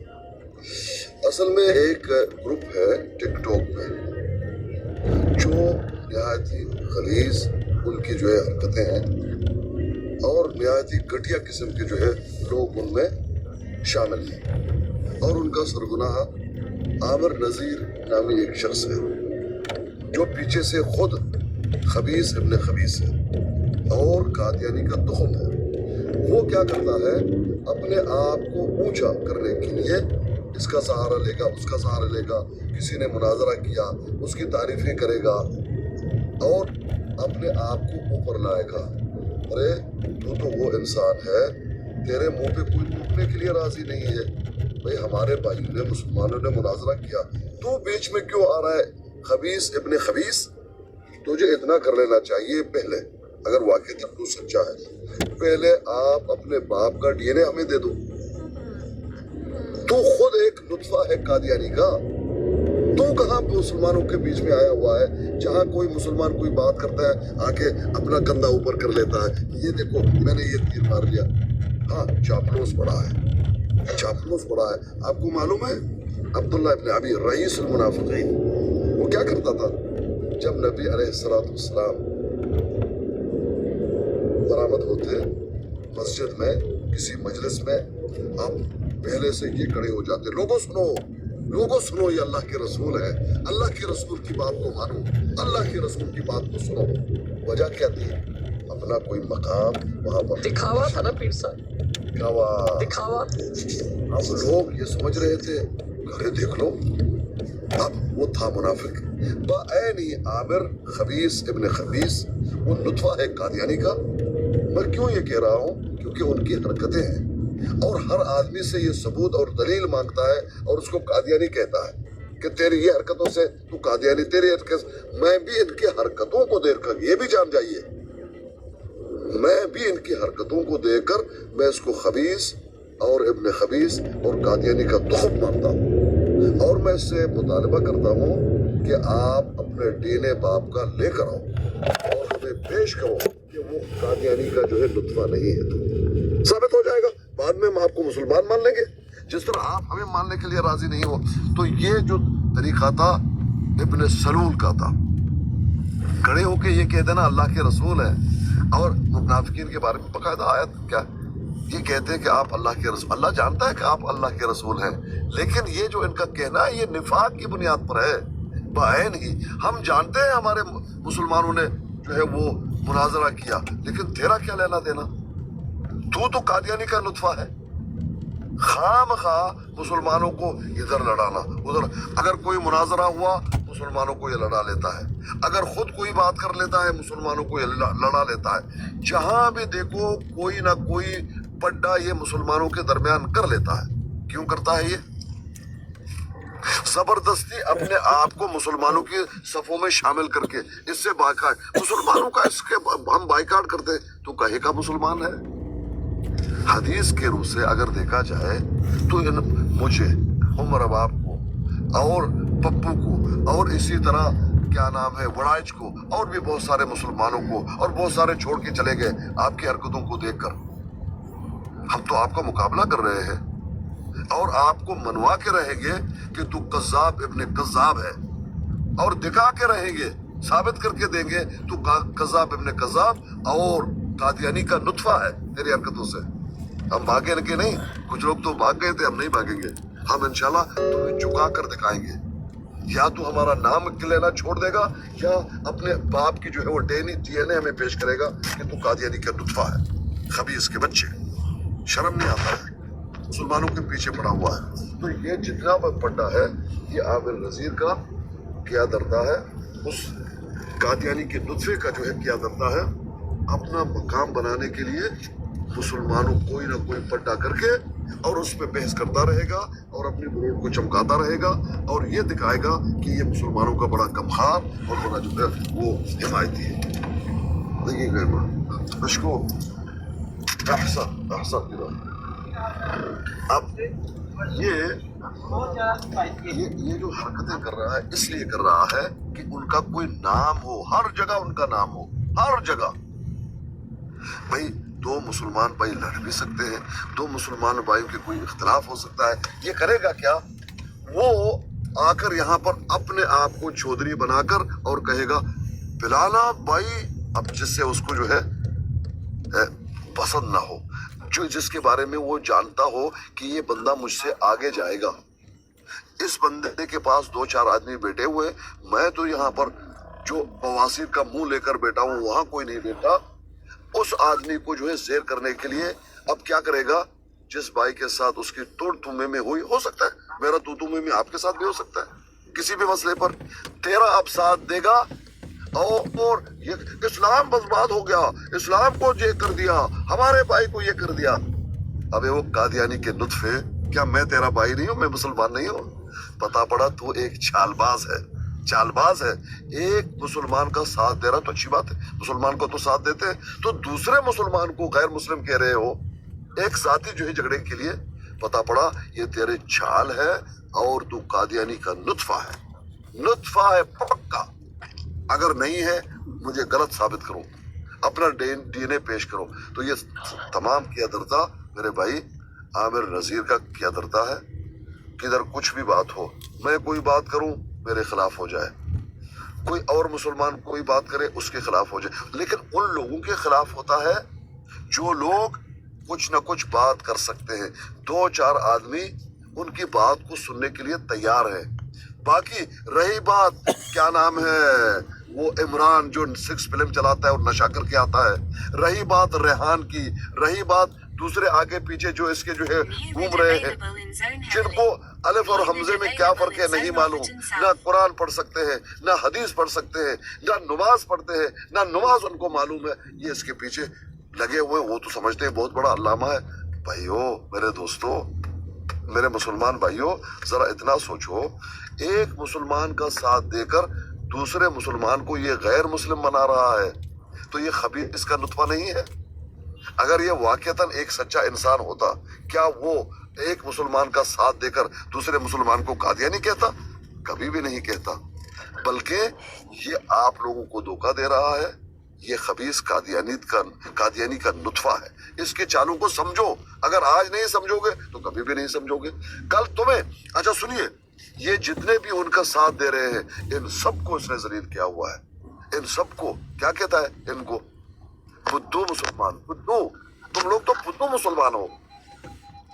Speaker 1: असल में एक ग्रुप है टिकटॉक पे जो नहायत ही खलीज उनकी जो है हरकतें हैं और नहायत ही घटिया किस्म के जो है लोग उनमें शामिल हैं, और उनका सरगुनाह आमिर नज़ीर नामी एक शख्स है जो पीछे से खुद खबीस इब्न खबीस है और कादियानी का तुखम है। वो क्या करता है, अपने आप को ऊंचा करने के लिए इसका सहारा लेगा, उसका सहारा लेगा, किसी ने मुनाजरा किया उसकी तारीफें करेगा और अपने आप को ऊपर लाएगा। अरे तू तो वो इंसान है, तेरे मुंह पे कोई टूटने के लिए राजी नहीं है। भाई हमारे भाइयों ने, मुसलमानों ने मुनाजरा किया, तू बीच में क्यों आ रहा है? खबीस इब्न खबीस, तुझे इतना कर लेना चाहिए पहले, अगर वाकई तू सच्चा है, पहले आप अपने बाप का डीएनए हमें दे दो। तू खुद एक नुत्फा है कादियानी का, तू कहाँ मुसलमानों के बीच में आया हुआ है? जहाँ कोई मुसलमान कोई बात करता है आके अपना कंधा ऊपर कर लेता है, ये देखो मैंने ये तीर मार लिया। हाँ, चापलूस बड़ा है, चापलूस बड़ा है। आपको मालूम है अब्दुल्लाह इब्न अबी रईस मुनाफिकीन वो क्या करता था? जब नबी अलैहिस्सलाम बरामद होते मस्जिद में किसी मजलिस में, आप पहले से ये खड़े हो जाते, लोगों सुनो ये अल्लाह के रसूल है, अल्लाह के रसूल की बात को मानो, अल्लाह के रसूल की बात को सुनो। वजह क्या थी? अपना कोई मकाम वहां पर
Speaker 2: दिखावा था ना पीर साहब, दिखावा।
Speaker 1: अब लोग ये समझ रहे थे, अरे देख लो, अब वो था मुनाफिक बाऐनी आमिर खबीस इब्न खबीस, वो लुत्फा है कादियानी का। मैं क्यों ये कह रहा हूँ? क्योंकि उनकी हरकतें हैं और हर आदमी से ये सबूत और दलील मांगता है और उसको कादियानी कहता है कि तेरी ये हरकतों से तू कादियानी, तेरी हरकत। मैं भी इनकी हरकतों को देखकर, ये भी जान जाइए, मैं भी इनकी हरकतों को देखकर मैं इसको खबीस और इब्न खबीस और कादियानी का तुखम मानता हूँ, और मैं इससे मुतालबा करता हूँ कि आप अपने डीएनए बाप का लेकर आओ और हमें पेश करो कि वो कादियानी का जो है लुत्फा नहीं है। तो साबित हो जाएगा, बाद में हम आपको मुसलमान मान लेंगे, जिस तरह आप हमें मानने के लिए राजी नहीं हो। तो ये जो तरीका था इब्न सलूल का था, खड़े होके ये कह देना अल्लाह के रसूल है, और मुनाफिकीन के बारे में बकायदा आयत क्या ये कहते हैं कि आप अल्लाह के रसूल, अल्लाह जानता है कि आप अल्लाह के रसूल हैं, लेकिन ये जो इनका कहना है ये निफाक की बुनियाद पर है। बायन ही हम जानते हैं हमारे मुसलमानों ने जो है वो मुनाजरा किया, लेकिन तेरा क्या लेना देना? तू तो कादियानी का लुत्फा है, खामखा मुसलमानों को इधर लड़ाना उधर। अगर कोई मुनाजरा हुआ मुसलमानों को ये लड़ा लेता है, अगर खुद कोई बात कर लेता है मुसलमानों को ये लड़ा लेता है। जहां भी देखो कोई ना कोई पड्डा ये मुसलमानों के दरमियान कर लेता है। क्यों करता है ये? जबरदस्ती अपने आप को मुसलमानों के सफों में शामिल करके इससे बाइकाट मुसलमानों का, इसके हम बाइकाट करते तो कहे का मुसलमान है। हदीस के रूप से अगर देखा जाए तो मुझे, उमर अबाब को और पप्पू को और इसी तरह क्या नाम है वड़ाइच को और भी बहुत सारे मुसलमानों को और बहुत सारे छोड़ के चले गए आपकी हरकतों को देखकर। हम तो आपका मुकाबला कर रहे हैं और आपको मनवा के रहेंगे कि तू कज़्ज़ाब इब्ने कज़्ज़ाब है, और दिखा के रहेंगे, साबित करके देंगे तू कज़्ज़ाब इब्ने कज़्ज़ाब और कादियानी का नुत्फा है तेरी हरकतों से। हम भागे के नहीं, कुछ लोग तो भाग गए थे, हम नहीं भागेंगे। हम इंशाल्लाह तुम्हें झुका कर दिखाएंगे। या तू हमारा नाम लेना छोड़ देगा या अपने बाप की जो है वो डीएनए हमें पेश करेगा कि तू कादियानी का नुत्फा है। खबीस के बच्चे, शर्म नहीं आता है, मुसलमानों के पीछे पड़ा हुआ है। तो ये जितना पड्डा है ये आमिर नज़ीर का क्या दर्दा है, उस कादियानी के नुत्फे का जो है क्या दर्दा है। अपना मकाम बनाने के लिए मुसलमानों कोई ना कोई पड्डा करके और उस पर बहस करता रहेगा और अपनी बुरोड को चमकाता रहेगा और ये दिखाएगा कि ये मुसलमानों का बड़ा गमखार और बड़ा जो है वो हिमायती है। देखिए इसको अब ये जो हरकतें कर रहा है इसलिए कर रहा है कि उनका कोई नाम हो, हर जगह उनका नाम हो, हर जगह। भाई दो मुसलमान भाई लड़ भी सकते हैं, दो मुसलमान भाइयों के कोई इख्तिलाफ हो सकता है। ये करेगा क्या? वो आकर यहाँ पर अपने आप को चौधरी बनाकर और कहेगा पिलाना भाई, अब जिससे उसको जो है पसंद ना हो, जो जिसके बारे में वो जानता हो कि ये बंदा मुझसे आगे जाएगा। इस बंदे के पास दो चार आदमी बैठे हुए, मैं तो यहाँ पर जो बवासीर का मुंह लेकर बैठा हूँ वहां कोई नहीं बैठा। उस आदमी को जो है ज़ेर करने के लिए अब क्या करेगा? जिस भाई के साथ उसकी तोड़ तुम्हे में हुई, हो सकता है मेरा तू तुम्हे में आपके साथ भी हो सकता है किसी भी मसले पर, तेरा अब साथ देगा और ये इस्लाम बर्बाद हो गया, इस्लाम को ये कर दिया, हमारे भाई को ये कर दिया। अबे वो कादियानी के नुत्फे, क्या मैं तेरा भाई नहीं हूँ? मैं मुसलमान नहीं हूँ? पता पड़ा तू एक चालबाज है, चालबाज है। एक मुसलमान का साथ दे रहा तो अच्छी बात है, मुसलमान को तो साथ देते हैं, तो दूसरे मुसलमान को गैर मुस्लिम कह रहे हो एक साथी जो है झगड़े के लिए। पता पड़ा ये तेरे चाल है और तू कादियानी का नुत्फा है, नुत्फा है पक्का। अगर नहीं है मुझे गलत साबित करो, अपना डीएनए पेश करो। तो ये तमाम क्या दर्दा मेरे भाई आमिर नज़ीर का क्या दर्दा है, किधर कुछ भी बात हो, मैं कोई बात करूं मेरे खिलाफ हो जाए, कोई और मुसलमान कोई बात करे उसके खिलाफ हो जाए। लेकिन उन लोगों के खिलाफ होता है जो लोग कुछ ना कुछ बात कर सकते हैं, दो चार आदमी उनकी बात को सुनने के लिए तैयार है। बाकी रही बात क्या नाम है वो इमरान जो 6 फिल्म चलाता है और नशा करके आता है, रही बात रेहान की, रही बात दूसरे आगे पीछे जो इसके जो है घूम रहे हैं, जिनको अलिफ और हमजे में क्या फर्क है नहीं मालूम, ना कुरान पढ़ सकते हैं, ना हदीस पढ़ सकते हैं, ना नमाज पढ़ते हैं, ना नमाज उनको मालूम है, ये इसके पीछे लगे हुए। वो तो समझते हैं बहुत बड़ा अल्लामा है। भाइयों, मेरे दोस्तों, मेरे मुसलमान भाइयों, जरा इतना सोचो, एक मुसलमान का साथ देकर दूसरे मुसलमान को ये गैर मुस्लिम बना रहा है, तो ये खबीर इसका नुत्फा नहीं है? अगर ये वाकईतन एक सच्चा इंसान होता, क्या वो एक मुसलमान का साथ देकर दूसरे मुसलमान को कादियानी कहता? कभी भी नहीं कहता। बल्कि ये आप लोगों को धोखा दे रहा है। ये खबीस कादियानी का नुत्फा है। इसके चालों को समझो, अगर आज नहीं समझोगे तो कभी भी नहीं समझोगे। कल तुम्हें, अच्छा सुनिए, ये जितने भी उनका साथ दे रहे हैं इन सबको इसने जलील किया हुआ है। इन सबको क्या कहता है? इनको बुद्धू मुसलमान, बुद्धू। तुम लोग तो बुद्धू मुसलमान हो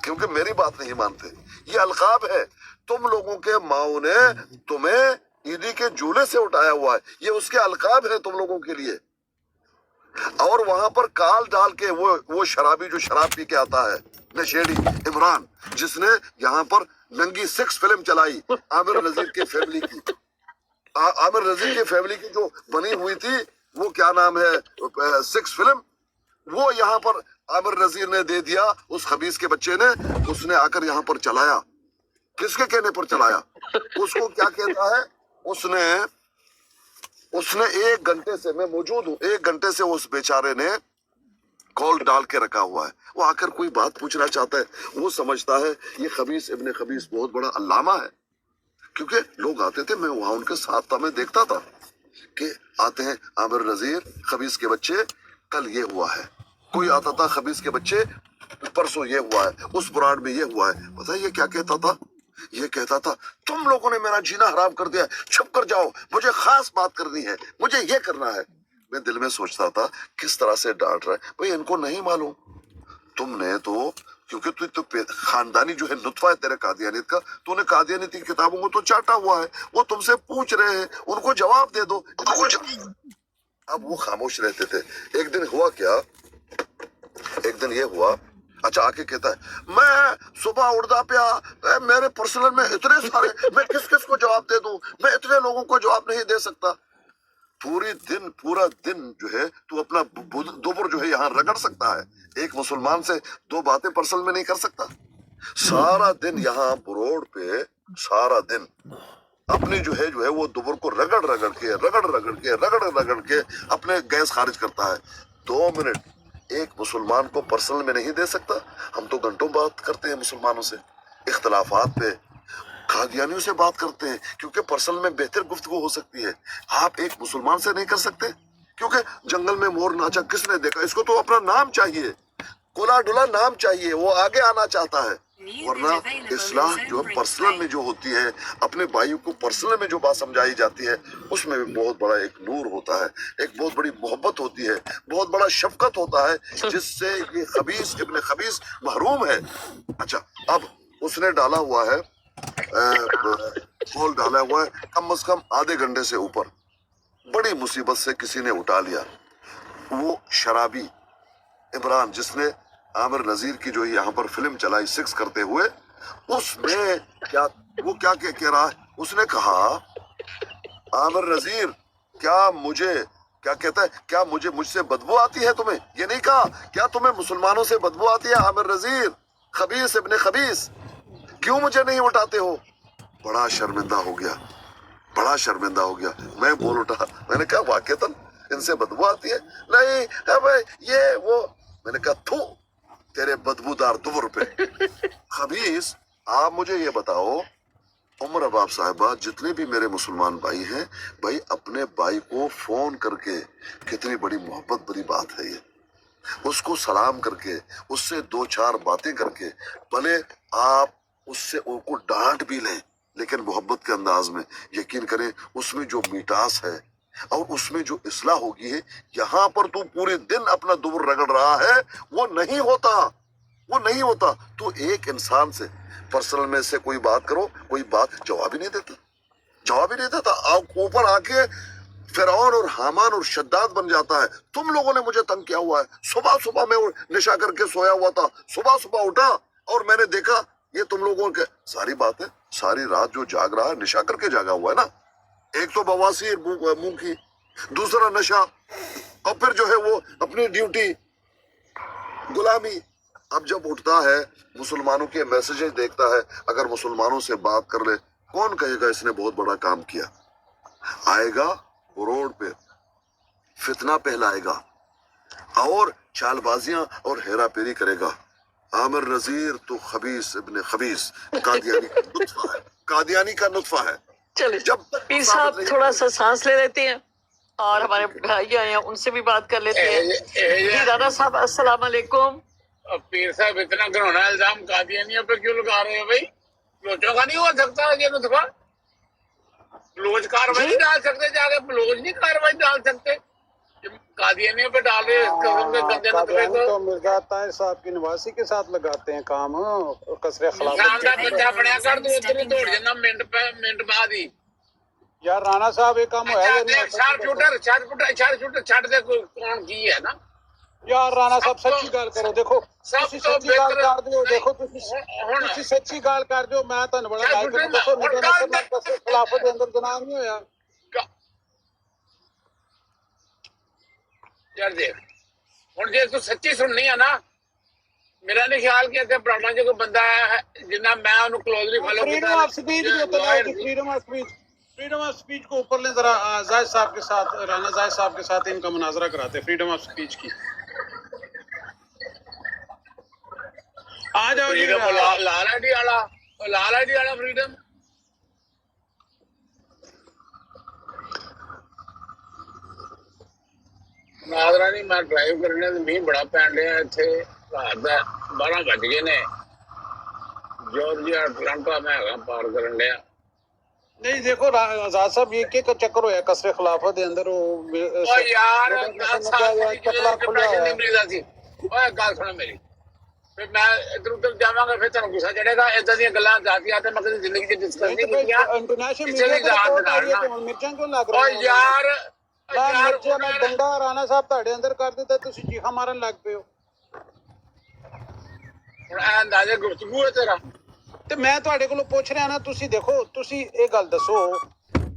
Speaker 1: क्योंकि मेरी बात नहीं मानते। ये अलकाब है, तुम लोगों के माओ ने तुम्हें ईदी के झूले से उठाया हुआ है, ये उसके अलकाब है तुम लोगों के लिए। और वहां पर काल डाल के वो शराबी जो शराब पी के आता है, नशेड़ी इमरान, जिसने यहाँ पर नंगी सेक्स फिल्म चलाई आमिर नजीर की फैमिली की। आमिर नजीर की फैमिली की जो बनी हुई थी, वो क्या नाम है, सेक्स फिल्म, वो यहाँ पर आमिर नजीर ने दे दिया उस खबीस के बच्चे ने। उसने आकर यहाँ पर चलाया, किसके कहने पर चलाया? उसको क्या कहता है, उसने 1 घंटे से, मैं मौजूद हूँ, 1 घंटे से उस बेचारे ने कॉल डाल के रखा हुआ है। वो आकर कोई बात पूछना चाहता है, वो समझता है ये खबीस इब्ने खबीस बहुत बड़ा अल्लामा है, क्योंकि लोग आते थे, मैं वहां उनके साथ था, मैं देखता था कि आते हैं आमिर नजीर, खबीस के बच्चे, कल ये हुआ है, कोई आता था खबीस के बच्चे, परसों ये हुआ है, उस ब्रांड में ये हुआ है। पता है ये क्या कहता था? ये कहता था तुम लोगों ने मेरा जीना हराम कर दिया, चुप कर जाओ, मुझे खास बात करनी है, मुझे ये करना है। मैं दिल में सोचता था किस तरह से डांट रहा है भाई, इनको नहीं मालूम, तुमने तो, क्योंकि तू तो खानदानी जो है नुत्फा है तेरे कादियानियत का, तूने कादियानियत की किताबों को तो चाटा हुआ है, वो तुमसे पूछ रहे हैं, उनको जवाब दे दो। अब वो खामोश रहते थे। एक दिन हुआ क्या, एक दिन ये हुआ, अच्छा आके कहता है मैं सुबह उड़दा पिया, मेरे पर्सनल में इतने सारे, मैं किस किस को जवाब दे दूं, मैं इतने लोगों को जवाब नहीं दे सकता। पूरा दिन जो है तू अपना दुबर जो है यहाँ रगड़ सकता है, एक मुसलमान से 2 बातें पर्सनल में नहीं कर सकता। सारा दिन यहाँ रोड पे, सारा दिन अपनी जो है वो दुबर को रगड़ रगड़ के अपने गैस खारिज करता है। 2 मिनट एक मुसलमान को पर्सनल में नहीं दे सकता। हम तो घंटों बात करते हैं मुसलमानों से, इख्तलाफात पे, कादियानियों से बात करते हैं, क्योंकि पर्सनल में बेहतर गुफ्तगू हो सकती है। आप एक मुसलमान से नहीं कर सकते, क्योंकि जंगल में मोर नाचा किसने देखा, इसको तो अपना नाम चाहिए, कोला डुला नाम चाहिए, वो आगे आना चाहता है। वरना इस्लाह जो पर्सनल में जो होती है, अपने भाइयों को पर्सनल में जो बात समझाई जाती है, उसमें भी बहुत बड़ा एक नूर होता है, एक बहुत बड़ी मोहब्बत होती है, बहुत बड़ा शफकत होता है, जिससे ये खबीस इब्ने खबीस महरूम है। अच्छा, अब उसने डाला हुआ है, कॉल डाला हुआ है, कम से कम आधे घंटे से ऊपर, बड़ी मुसीबत से किसी ने उठा लिया। वो शराबी इमरान, जिसने आमिर नजीर की जो यहाँ पर फिल्म चलाई सेक्स करते हुए, उसमें क्या कह रहा है, उसने कहा आमिर नजीर, क्या कहता है, क्या मुझसे बदबू आती है तुम्हें? ये नहीं कहा क्या तुम्हें मुसलमानों से बदबू आती है आमिर नजीर, खबीस इब्ने खबीस, क्यों मुझे नहीं उठाते हो? बड़ा शर्मिंदा हो गया। मैं बोल उठा, मैंने कहा वाकईतन इनसे बदबू आती है? नहीं भाई ये वो। मैंने कहा थू तेरे बदबूदार दुबर पे। खबीस, आप मुझे ये बताओ, उमर अबाब साहिबा, जितने भी मेरे मुसलमान भाई हैं, भाई अपने भाई को फोन करके, कितनी बड़ी मोहब्बत भरी बात है ये, उसको सलाम करके, उससे 2-4 बातें करके, भले आप उससे उनको डांट भी लें, लेकिन मोहब्बत के अंदाज में, यकीन करें उसमें जो मिठास है और उसमें जो इस्लाह होगी है। यहाँ पर तू पूरे दिन अपना दुबर रगड़ रहा है, वो नहीं होता। तू एक इंसान से पर्सनल में से कोई बात करो, कोई बात जवाब ही नहीं देता। ऊपर आके फिरौन और हामान और शद्दाद बन जाता है। तुम लोगों ने मुझे तंग किया हुआ है, सुबह मैं नशा करके सोया हुआ था, सुबह उठा और मैंने देखा ये तुम लोगों के, सारी बात है, सारी रात जो जाग रहा है निशा करके जागा हुआ है ना। एक तो बवासीर मुंह की, दूसरा नशा, और फिर जो है वो अपनी ड्यूटी, गुलामी। अब जब उठता है, मुसलमानों के मैसेजेस देखता है, अगर मुसलमानों से बात कर ले, कौन कहेगा इसने बहुत बड़ा काम किया? आएगा रोड पे फितना पहलाएगा और चालबाजियां और हेरा फेरी करेगा। आमिर नजीर तो खबीस इब्ने खबीस, कादियानी का नुत्फा है।
Speaker 2: चलिए
Speaker 1: जब
Speaker 2: पीर साहब थोड़ा सा सांस ले लेते हैं और हमारे भाई आए हैं, उनसे भी बात कर लेते हैं। जी राणा साहब, अस्सलाम वालेकुम।
Speaker 7: पीर साहब, इतना घिनौना इल्जाम कादियानियों पे क्यों लगा रहे हो भाई? लोचों का नहीं हो सकता ये नुस्खा? लोच कार्रवाई नहीं डाल सकते, जाके लोच नहीं कार्रवाई डाल सकते, कादियानियों पे डाल रहे गंदे नुस्खे
Speaker 8: तो मिर्जा ताहिर साहब की निवासी के साथ लगाते हैं काम, कसरे खिलाफ
Speaker 7: बच्चा बनया कर, तू उधर ही दौड़ जाना मिनट बाद ही।
Speaker 8: यार राणा साहब ये काम है,
Speaker 7: शार्प शूटर छड़ दे कौन की है ना,
Speaker 8: यार राणा साहब सच्ची गल करो देखो
Speaker 7: सब
Speaker 8: ਤੁਸੀਂ
Speaker 7: तो
Speaker 8: ਸੱਚੀ ਗੱਲ
Speaker 7: बेहतर-
Speaker 8: ਕਰ ਦਿਓ ਦੇਖੋ ਤੁਸੀਂ
Speaker 7: ਹੁਣ
Speaker 8: ਤੁਸੀਂ ਸੱਚੀ ਗੱਲ ਕਰ ਦਿਓ ਮੈਂ ਤੁਹਾਨੂੰ ਬੜਾ ਲਾਈਕ ਕਰਦਾ ਦੇਖੋ
Speaker 7: ਹੁਣ
Speaker 8: ਨਿੱਕੇ
Speaker 7: ਗੱਲ
Speaker 8: ਨਸਰ ਨਾਲ ਕਿਸੇ ਖਿਲਾਫਤ ਦੇ ਅੰਦਰ ਗੁਨਾਹ ਨਹੀਂ ਹੋਇਆ
Speaker 7: ਯਾਰ ਦੇਖ ਹੁਣ ਜੇ ਤੂੰ ਸੱਚੀ ਸੁਣਨੀ ਆ ਨਾ ਮੇਰਾ ਨਹੀਂ ਖਿਆਲ ਕਿ ਇੱਥੇ ਪੁਰਾਣਾ ਜੋ ਕੋਈ ਬੰਦਾ ਹੈ ਜਿੰਨਾ ਮੈਂ ਉਹਨੂੰ ਕਲੋਜ਼ਲੀ ਫॉलो
Speaker 8: फ्रीडम ऑफ स्पीच भी होता है फ्रीडम ऑफ स्पीच को ऊपर ले जरा जायद साहब के साथ राणा जायद साहब के साथ इनका मुनाजरा कराते फ्रीडम ऑफ स्पीच की आ जाओ जी
Speaker 7: ਫਰੀडम ਲਾਲ ਆਈਡੀ ਵਾਲਾ ਫਰੀडम ਨਾਦਰਾ ਨਹੀਂ ਮੈਂ ਡਰਾਈਵ ਕਰਨੇ ਤੇ ਮੀਂਹ ਬੜਾ ਪੈਣ ਡਿਆ ਇੱਥੇ ਰਾਤ ਦਾ 12 ਵੱਜ ਗਏ ਨੇ ਜਾਰਜੀਆ ਟੋਰਾਂਟੋ ਮੈਂ ਹੈਗਾ ਪਾਰ ਕਰਨ ਡਿਆ
Speaker 8: नहीं देखो आजाद साहब ये क्या चक्कर होया कसरे खिलाफत दे अंदर
Speaker 7: ਓ ਯਾਰ 10 ਸਾਲ ਦੀ
Speaker 8: चकला खुला
Speaker 7: डिप्रेशन
Speaker 8: है
Speaker 7: ਨਹੀਂ ਮਿਲਦਾ ਸੀ ਓਏ ਗੱਲ ਸੁਣ ਮੇਰੀ ਫਿਰ ਮੈਂ ਇੱਧਰ ਉੱਧਰ ਜਾਵਾਂਗਾ ਫਿਰ ਤੁਹਾਨੂੰ ਗੁੱਸਾ ਚੜੇਗਾ ਇਦਾਂ ਦੀਆਂ ਗੱਲਾਂ ਜ਼ਾਤੀਆਂ ਤੇ ਮੈਂ ਕਦੇ ਜ਼ਿੰਦਗੀ 'ਚ ਡਿਸਕਸ ਨਹੀਂ ਕੀਤੀਆਂ
Speaker 8: इंटरनेशनल
Speaker 7: ਕਿਸੇ ਦੀ
Speaker 8: मीडिया
Speaker 7: ਜ਼ਾਤ ਨਾਲ ਨਾ
Speaker 8: मिर्चा क्यों लग
Speaker 7: ਓ
Speaker 8: रहा है
Speaker 7: ਯਾਰ
Speaker 8: ਮੈਂ ਮਿਰਚਾਂ ਨਾਲ ਡੰਡਾ ਰਾਣਾ ਸਾਹਿਬ ਤੁਹਾਡੇ ਅੰਦਰ ਕਰ ਦਿੱਤਾ ਤੁਸੀਂ ਚੀਖਾ ਮਾਰਨ ਲੱਗ ਪਏ ਹੋ
Speaker 7: ਹੁਣ ਐ ਅੰਦਾਜ਼ੇ ਗੁਫ਼ਤਗੂ ਹੈ ਤੇਰਾ
Speaker 8: ਤੇ ਮੈਂ ਤੁਹਾਡੇ ਕੋਲੋਂ ਪੁੱਛ ਰਿਹਾ ਨਾ ਤੁਸੀਂ ਦੇਖੋ ਤੁਸੀਂ ਇਹ ਗੱਲ ਦੱਸੋ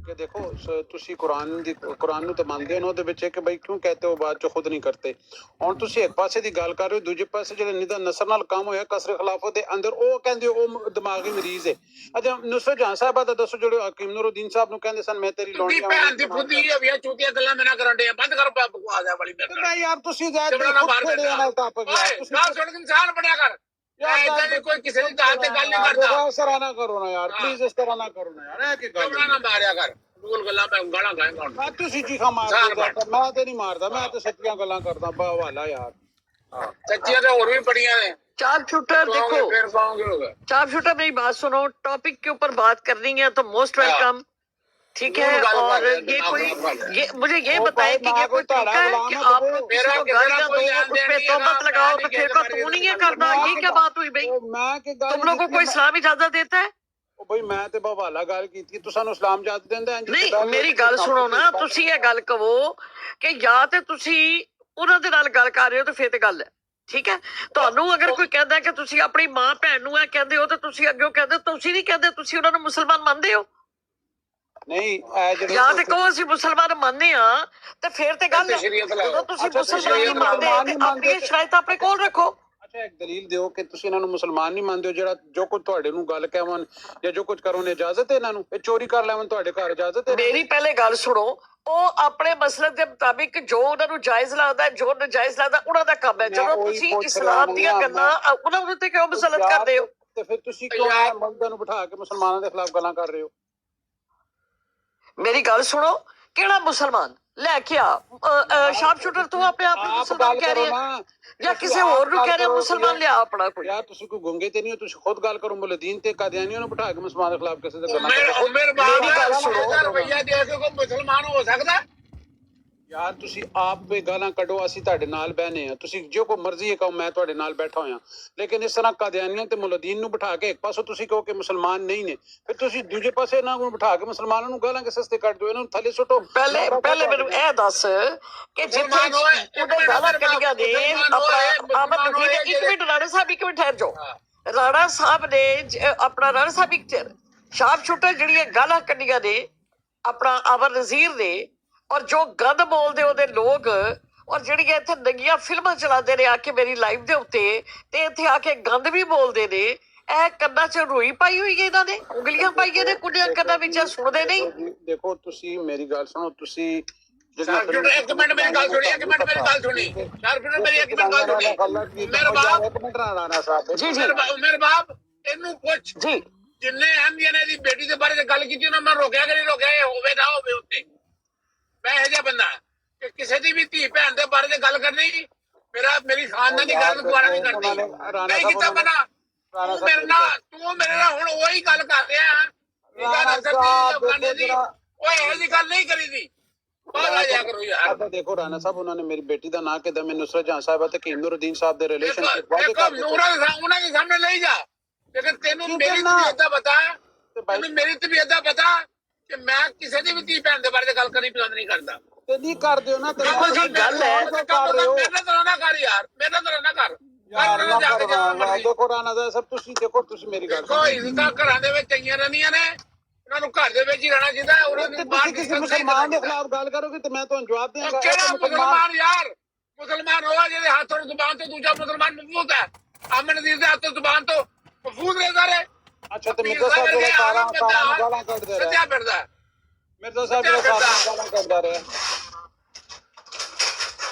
Speaker 8: ਕਿ ਦੇਖੋ ਤੁਸੀਂ ਕੁਰਾਨ ਨੂੰ ਤਾਂ ਮੰਨਦੇ ਹੋ ਨਾ ਉਹਦੇ ਵਿੱਚ ਕਿ ਬਈ ਕਿਉਂ ਕਹਤੇ ਹੋ ਬਾਅਦ ਚ ਖੁਦ ਨਹੀਂ ਕਰਤੇ ਹੁਣ ਤੁਸੀਂ ਇੱਕ ਪਾਸੇ ਦੀ ਗੱਲ ਕਰ ਰਹੇ ਹੋ ਦੂਜੇ ਪਾਸੇ ਜਿਹੜੇ ਨਿਦਾ ਨਸਰ ਨਾਲ ਕੰਮ ਹੋਇਆ ਕਸਰ ਖਿਲਾਫਤ ਦੇ ਅੰਦਰ ਉਹ ਕਹਿੰਦੇ ਉਹ ਦਿਮਾਗੀ ਮਰੀਜ਼ ਹੈ ਅੱਛਾ ਨੁਸਰਤ ਜਹਾਂ ਸਾਹਿਬਾ ਦਾ ਦੱਸੋ ਜਿਹੜੇ ਹਕੀਮ ਨੂਰਉਦੀਨ ਸਾਹਿਬ ਨੂੰ ਕਹਿੰਦੇ ਸਨ ਮੈਂ ਤੇਰੀ
Speaker 7: ਦੀ ਭੈਣ ਦੀ ਫੁੱਦੀ ਹੈ ਵੀ ਚੂਤੀਆਂ ਗੱਲਾਂ ਮੇਰੇ ਨਾਲ ਕਰਨ ਦੇ ਬੰਦ ਕਰ ਬਕਵਾਸ ਹੈ ਵਾਲੀ ਮੇਰੇ ਨਾਲ
Speaker 8: ਯਾਰ ਤੁਸੀਂ ਜਾਇਦ
Speaker 7: ਜਬੜਾ ਮਾਰ
Speaker 8: ਖੇੜੇ ਨਾਲ ਟੱਪ ਗਿਆ
Speaker 7: ਓਏ ਗੱਲ ਸੁਣ ਕੇ ਇਨਸਾਨ ਬਣਿਆ ਕਰ ਇਦਾਂ ਦੀ ਕੋਈ ਕਿਸੇ ਦੀ ਦਾਤ ਤੇ ਗੱਲ ਨਹੀਂ ਕਰਦਾ
Speaker 8: ਇਸ ਤਰ੍ਹਾਂ ਨਾ ਕਰੋ ਨਾ ਯਾਰ ਪਲੀਜ਼ ਇਸ ਤਰ੍ਹਾਂ ਨਾ ਕਰੋ ਨਾ ਯਾਰ ਇਹ ਕੀ ਗੱਲ
Speaker 7: ਜਬੜਾ ਨਾ ਮਾਰਿਆ ਕਰ ਰੂਲ ਗੱਲਾਂ ਮੈਂ ਗਾਲਾਂ ਖਾਏਗਾ ਹੁਣ
Speaker 8: ਆ ਤੁਸੀਂ ਚੀਖਾ ਮਾਰਦੇ ਮੈਂ ਤੇ ਨਹੀਂ ਮਾਰਦਾ ਮੈਂ ਤੇ ਸੱਚੀਆਂ ਗੱਲਾਂ ਕਰਦਾ ਬਾ ਹਵਾਲਾ ਯਾਰ
Speaker 7: ਸੱਚੀਆਂ ਤਾਂ ਹੋਰ ਵੀ ਬੜੀਆਂ ਨੇ
Speaker 2: चार्प शूटर देखो
Speaker 7: ਫਿਰ ਕਹੋਗੇ ਹੋਗਾ
Speaker 2: चार्प शूटर मेरी बात सुनो टॉपिक के ऊपर बात करनी है तो मोस्ट वेलकम ठीक है और ये कोई ये मुझे ये बताए कि ये कोई तरीका है कि आप किसी को गालियां दो उस पे तोहमत लगाओ तो फिर का तू नहीं है करना ये क्या बात हुई भाई
Speaker 8: मैं कि
Speaker 2: तुम लोगों को इस्लाम इजाजत देता है
Speaker 8: ਉਹ ਬਈ ਮੈਂ ਤੇ ਬਵਾਲਾ ਗੱਲ ਕੀਤੀ ਤੂੰ ਸਾਨੂੰ ਇਸਲਾਮ ਜਾਤ ਦਿੰਦਾ
Speaker 2: ਨਹੀਂ ਮੇਰੀ ਗੱਲ ਸੁਣੋ ਨਾ ਤੁਸੀਂ ਇਹ ਗੱਲ ਕਹੋ ਕਿ ਜਾਂ ਤੇ ਤੁਸੀਂ ਉਹਨਾਂ ਦੇ ਨਾਲ ਗੱਲ ਕਰ ਰਹੇ ਹੋ ਤੇ ਫਿਰ ਤੇ ਗੱਲ ਹੈ ਠੀਕ ਹੈ ਤੁਹਾਨੂੰ ਅਗਰ ਕੋਈ ਕਹਿੰਦਾ ਕਿ ਤੁਸੀਂ ਆਪਣੀ ਮਾਂ ਭੈਣ ਨੂੰ ਇਹ ਕਹਿੰਦੇ ਹੋ ਤੇ ਤੁਸੀਂ ਅੱਗੇ ਕਹਿੰਦੇ ਤੁਸੀਂ ਨਹੀਂ ਕਹਿੰਦੇ ਤੁਸੀਂ ਉਹਨਾਂ ਨੂੰ ਮੁਸਲਮਾਨ ਮੰਨਦੇ ਹੋ
Speaker 8: ਨਹੀਂ ਇਹ ਜਿਹੜੇ
Speaker 2: ਜਾਂ ਤੇ ਕਹੋ ਅਸੀਂ ਮੁਸਲਮਾਨ ਮੰਨਦੇ ਆ ਤੇ ਫਿਰ ਤੇ ਗੱਲ ਹੈ ਜਦੋਂ ਤੁਸੀਂ ਮੁਸਲਮਾਨ ਨਹੀਂ ਮੰਨਦੇ ਤੇ ਆਪਣੀ ਸ਼ਰਾਇਤ ਆਪਣੇ ਕੋਲ ਰੱਖੋ
Speaker 8: ਅੱਛਾ ਇੱਕ ਦਲੀਲ ਦਿਓ ਕਿ ਤੁਸੀਂ ਇਹਨਾਂ ਨੂੰ ਮੁਸਲਮਾਨ ਨਹੀਂ ਮੰਨਦੇ ਹੋ ਜਿਹੜਾ ਜੋ ਕੁਝ ਤੁਹਾਡੇ ਨੂੰ ਗੱਲ ਕਹਿਵਨ ਜਾਂ ਜੋ ਕੁਝ ਕਰਨ ਇਜਾਜ਼ਤ ਹੈ ਇਹਨਾਂ ਨੂੰ ਇਹ ਚੋਰੀ ਕਰ ਲੈਵਨ ਤੁਹਾਡੇ ਘਰ ਇਜਾਜ਼ਤ ਹੈ
Speaker 2: ਮੇਰੀ ਪਹਿਲੇ ਗੱਲ ਸੁਣੋ ਉਹ ਆਪਣੇ ਮਸਲਕ ਦੇ ਮੁਤਾਬਿਕ ਜੋ ਉਹਨਾਂ ਨੂੰ ਜਾਇਜ਼ ਲੱਗਦਾ ਜੋ ਨਜਾਇਜ਼ ਲੱਗਦਾ ਉਹਨਾਂ ਦਾ ਕੰਮ ਹੈ ਜਦੋਂ ਤੁਸੀਂ ਇਸਲਾਮ ਦੀਆਂ ਗੱਲਾਂ ਉਹਨਾਂ ਉੱਤੇ ਕਿਉਂ ਮੁਸਲਤ ਕਰਦੇ ਹੋ
Speaker 8: ਤੇ ਫਿਰ ਤੁਸੀਂ ਕਿਉਂ ਮਰਦਾਂ ਨੂੰ ਬਿਠਾ ਕੇ ਮੁਸਲਮਾਨਾਂ ਦੇ ਖਿਲਾਫ ਗੱਲਾਂ ਕਰ ਰਹੇ ਹੋ
Speaker 2: ਮੇਰੀ ਗੱਲ ਸੁਣੋ ਕਿਹੜਾ ਮੁਸਲਮਾਨ ਲੈ ਕੇ ਆ ਸ਼ਾਰਪ ਸ਼ੂਟਰ ਤੂੰ ਆਪਣੇ ਆਪ ਨੂੰ ਮੁਸਲਮਾਨ ਕਹਿ ਰਹੀ ਹੈ ਜਾਂ ਕਿਸੇ ਹੋਰ ਨੂੰ ਕਹਿ ਰਿਹਾ ਮੁਸਲਮਾਨ ਲਿਆ ਆਪਣਾ ਕੋਈ
Speaker 8: ਯਾਰ ਤੁਸੀਂ ਕੋਈ ਗੁੰਗੇ ਤੇ ਨਹੀਂ ਹੋ ਤੁਸੀਂ ਖੁਦ ਗੱਲ ਕਰੋ ਮੁਲਦੀਨ ਤੇ ਕਾਦੀਆਨੀਆਂ ਨੂੰ ਬਿਠਾ ਕੇ ਮੁਸਲਮਾਨਾਂ ਦੇ ਖਿਲਾਫ ਕਿਸੇ ਦੇ ਗੱਲਾਂ ਕਰੋ
Speaker 7: ਮੇਰੇ ਬਾਪ ਦੀ ਗੱਲ ਸੁਣੋ ਰੁਪਈਆ ਦੇ ਕੇ ਕੋਈ ਮੁਸਲਮਾਨ ਹੋ ਸਕਦਾ
Speaker 8: ਯਾਰ ਤੁਸੀਂ ਆਪ ਵੀ ਗਾਲਾਂ ਕੱਢੋ ਅਸੀਂ ਤੁਹਾਡੇ ਨਾਲ ਬਹਿਨੇ ਆ ਤੁਸੀਂ ਜੋ ਕੋ ਮਰਜ਼ੀ ਕਹੋ ਮੈਂ ਤੁਹਾਡੇ ਨਾਲ ਬੈਠਾ ਹੋਇਆ ਲੇਕਿਨ ਇਸ ਤਰ੍ਹਾਂ ਕਾਦੀਆਨੀਆਂ ਤੇ ਮੁਲਦੀਨ ਨੂੰ ਬਿਠਾ ਕੇ ਇੱਕ ਪਾਸੋਂ ਤੁਸੀਂ ਕਹੋ ਕਿ ਮੁਸਲਮਾਨ ਨਹੀਂ ਨੇ ਫਿਰ ਤੁਸੀਂ ਦੂਜੇ ਪਾਸੇ ਇਹਨਾਂ ਨੂੰ ਬਿਠਾ ਕੇ ਮੁਸਲਮਾਨਾਂ ਨੂੰ ਗਾਲਾਂ ਕੇ ਸਸਤੇ ਕੱਢ ਦਿਓ ਇਹਨਾਂ ਨੂੰ ਥੱਲੇ ਸੁੱਟੋ
Speaker 2: ਪਹਿਲੇ ਮੈਨੂੰ ਇਹ ਦੱਸ ਕਿ ਜਿੱਥੇ ਉਹਦੇ ਗਾਲਾਂ ਕੱਢੀਆਂ ਨੇ ਆਪਣਾ ਆਮਦ ਨਦੀਰ ਇੱਕ ਮਿੰਟ ਰਾਣਾ ਸਾਹਿਬ ਇੱਕ ਮਿੰਟ ਠਹਿਰ ਜਾਓ ਰਾਣਾ ਸਾਹਿਬ ਨੇ ਆਪਣਾ ਰਾਣਾ ਸਾਹਿਬ ਇੱਕ ਸ਼ਾਰਪ ਸ਼ੂਟਰ ਜਿਹੜੀਆਂ ਗਾਲਾਂ ਕੱਢੀਆਂ ਨੇ ਆਪਣਾ ਅਮਰ ਨਜ਼ੀਰ ਨੇ ਔਰ ਜੋ ਗੰਦ ਬੋਲਦੇ ਉਹਦੇ ਲੋਕ ਔਰ ਜਿਹੜੀਆਂ ਇੱਥੇ ਨੰਗੀਆਂ ਫਿਲਮਾਂ ਚਲਾਉਂਦੇ ਨੇ ਆ ਕੇ ਮੇਰੀ ਲਾਈਵ ਦੇ ਉੱਤੇ ਤੇ ਇੱਥੇ ਆ ਕੇ ਗੰਦ ਵੀ ਬੋਲਦੇ ਨੇ ਇਹ ਕੰਨਾਂ 'ਚ ਰੂਈ ਪਾਈ ਹੋਈ ਹੈ ਇਹਨਾਂ ਨੇ ਉਂਗਲੀਆਂ ਪਾਈਆਂ ਨੇ ਕੁੜੀਆਂ ਕੰਨਾਂ ਵਿੱਚ ਸੁਣਦੇ ਨਹੀਂ
Speaker 8: ਦੇਖੋ ਤੁਸੀਂ ਮੇਰੀ ਗੱਲ ਸੁਣੋ ਤੁਸੀਂ
Speaker 7: ਇੱਕ ਮਿੰਟ ਮੇਰੀ ਗੱਲ ਸੁਣੀ ਇੱਕ ਮਿੰਟ ਮੇਰੀ ਗੱਲ ਸੁਣੀ ਸ਼ਾਰਪ ਸ਼ੂਟਰ ਮੇਰੀ ਇੱਕ ਮਿੰਟ ਗੱਲ ਸੁਣੀ ਮੇਰੇ ਬਾਪ
Speaker 8: ਇੱਕ ਮਿੰਟ ਰਾਣਾ ਸਾਹਿਬ
Speaker 2: ਜੀ ਜੀ
Speaker 7: ਮੇਰੇ ਬਾਪ ਇਹਨੂੰ ਪੁੱਛ
Speaker 2: ਜੀ
Speaker 7: ਜਿੰਨੇ ਅਹਿਮੀਆਂ ਨੇ ਦੀ ਬੇਟੀ ਦੇ ਬਾਰੇ ਗੱਲ ਕੀਤੀ ਉਹਨਾਂ ਮੈਂ ਰੋਕਿਆ ਕਿ ਨਹੀਂ ਰੋਕਿਆ ਇਹ ਹੋਵੇ ਨਾ ਹੋਵੇ ਉੱਤੇ ਮੈਂ ਇਹੋ ਜਿਹਾ ਬੰਦਾ ਕਿ ਕਿਸੇ ਦੀ ਵੀ ਧੀ ਭੈਣ ਦੇ ਬਾਰੇ ਗੱਲ ਕਰਨੀ ਮੇਰੀ ਖਾਨਦਾਨ ਦੀ ਗੱਲ ਦੁਬਾਰਾ ਨਹੀਂ ਕਰਦੀ ਨਹੀਂ ਕੀਤਾ ਬਣਾ ਤੂੰ ਮੇਰੇ ਨਾਲ ਹੁਣ ਉਹੀ ਗੱਲ ਕਰ ਰਿਹਾ ਉਹ ਇਹੋ ਜਿਹੀ ਗੱਲ ਨਹੀਂ ਕਰੀ ਦੀ ਬਾਹਰ ਆ ਜਾ ਕਰੋ ਯਾਰ
Speaker 8: ਦੇਖੋ ਰਾਣਾ ਸਾਹਿਬ ਉਹਨਾਂ ਨੇ ਮੇਰੀ ਬੇਟੀ ਦਾ ਨਾਂ ਕਿਹਾ ਮੈਂ ਨੁਸਰਤ ਜਹਾਂ ਸਾਹਿਬ ਤੇ ਹਕੀਮ ਨੂਰਉਦੀਨ ਸਾਹਿਬ ਦੇ ਰਿਲੇਸ਼ਨਸ਼ਿਪ
Speaker 7: ਉਹਨਾਂ ਦੇ ਸਾਹਮਣੇ ਲਈ ਜਾ ਲੇਕਿਨ ਤੈਨੂੰ ਮੇਰੀ ਤਬੀਅਤ ਦਾ ਪਤਾ ਤੈਨੂੰ ਮੇਰੀ ਤਬੀਅਤ ਦਾ ਪਤਾ ਕਿ ਮੈਂ ਕਿਸੇ ਦੀ ਵੀ ਧੀ ਭੈਣ ਦੇ ਬਾਰੇ ਗੱਲ ਕਰਨੀ ਪਸੰਦ ਨਹੀਂ ਕਰਦਾ
Speaker 8: ਤੇ ਨਹੀਂ ਕਰਦੇ ਹੋ ਨਾ ਤੇ
Speaker 2: देखो जी गल है
Speaker 8: ਕਰ ਰਹੇ ਹੋ
Speaker 7: मेरे तरह ना कर यार, मेरे तरह ना कर।
Speaker 8: ਯਾਰ
Speaker 7: कर
Speaker 8: ਨਾ
Speaker 7: जाके
Speaker 8: ਕਰਵਾ
Speaker 7: जहाँ मर्जी।
Speaker 8: ਦੇਖੋ ਰਾਣਾ ਦਾ ਸਭ ਤੁਸੀਂ ਦੇਖੋ ਤੁਸੀਂ ਮੇਰੀ ਗੱਲ
Speaker 7: ਦੇਖੋ ਇੱਜ਼ਤਾਂ ਘਰਾਂ ਦੇ ਵਿੱਚ ਚੰਗੀਆਂ ਰਹਿੰਦੀਆਂ ਨੇ, ਉਹਨਾਂ ਨੂੰ ਘਰ ਦੇ ਵਿੱਚ ਹੀ ਰਹਿਣਾ ਚਾਹੀਦਾ ਹੈ, ਉਹਨਾਂ
Speaker 8: ਤੇ
Speaker 7: ਨੂੰ ਬਾਹਰ
Speaker 8: ਤੁਸੀਂ ਕਿਸੇ
Speaker 7: ਨਿਕਲਣਾ ਨਹੀਂ
Speaker 8: ਮੁਸਲਮਾਨ ਦੇ
Speaker 7: ਚਾਹੀਦਾ।
Speaker 8: ਖਿਲਾਫ ਗੱਲ ਕਰੋਗੇ ਤੇ ਮੈਂ ਤੁਹਾਨੂੰ ਜਵਾਬ
Speaker 7: ਉਹ
Speaker 8: ਦੇਵਾਂਗਾ
Speaker 7: ਕਿਹੜਾ ਮੁਸਲਮਾਨ ਯਾਰ? ਮੁਸਲਮਾਨ ਹੋਆ ਜਿਹਦੇ ਹੱਥੋਂ ਜ਼ੁਬਾਨ ਤੋਂ ਦੂਜਾ ਮੁਸਲਮਾਨ ਮਹਿਫੂਜ਼ ਹੈ। ਆਮਨ ਨਜ਼ੀਰ ਦੇ ਹੱਥੋਂ ਜ਼ੁਬਾਨ ਤੋਂ ਮਹਿਫੂਜ਼ ਰਹਿੰਦਾ ਰਹੇ।
Speaker 8: ਅੱਛਾ ਤੇ ਮਿਰਜ਼ਾ ਸਾਹਿਬ ਜਿਹੜਾ ਤਾਰਾਂ ਨੂੰ ਗਾਲਾਂ ਕੱਢਦੇ ਰਹੇ
Speaker 7: ਸੱਜਾ ਫਿਰਦਾ ਹੈ।
Speaker 8: ਮਿਰਜ਼ਾ ਸਾਹਿਬ ਜਿਹੜਾ ਤਾਰਾਂ ਨੂੰ ਗਾਲਾਂ ਕੱਢਦਾ ਰਿਹਾ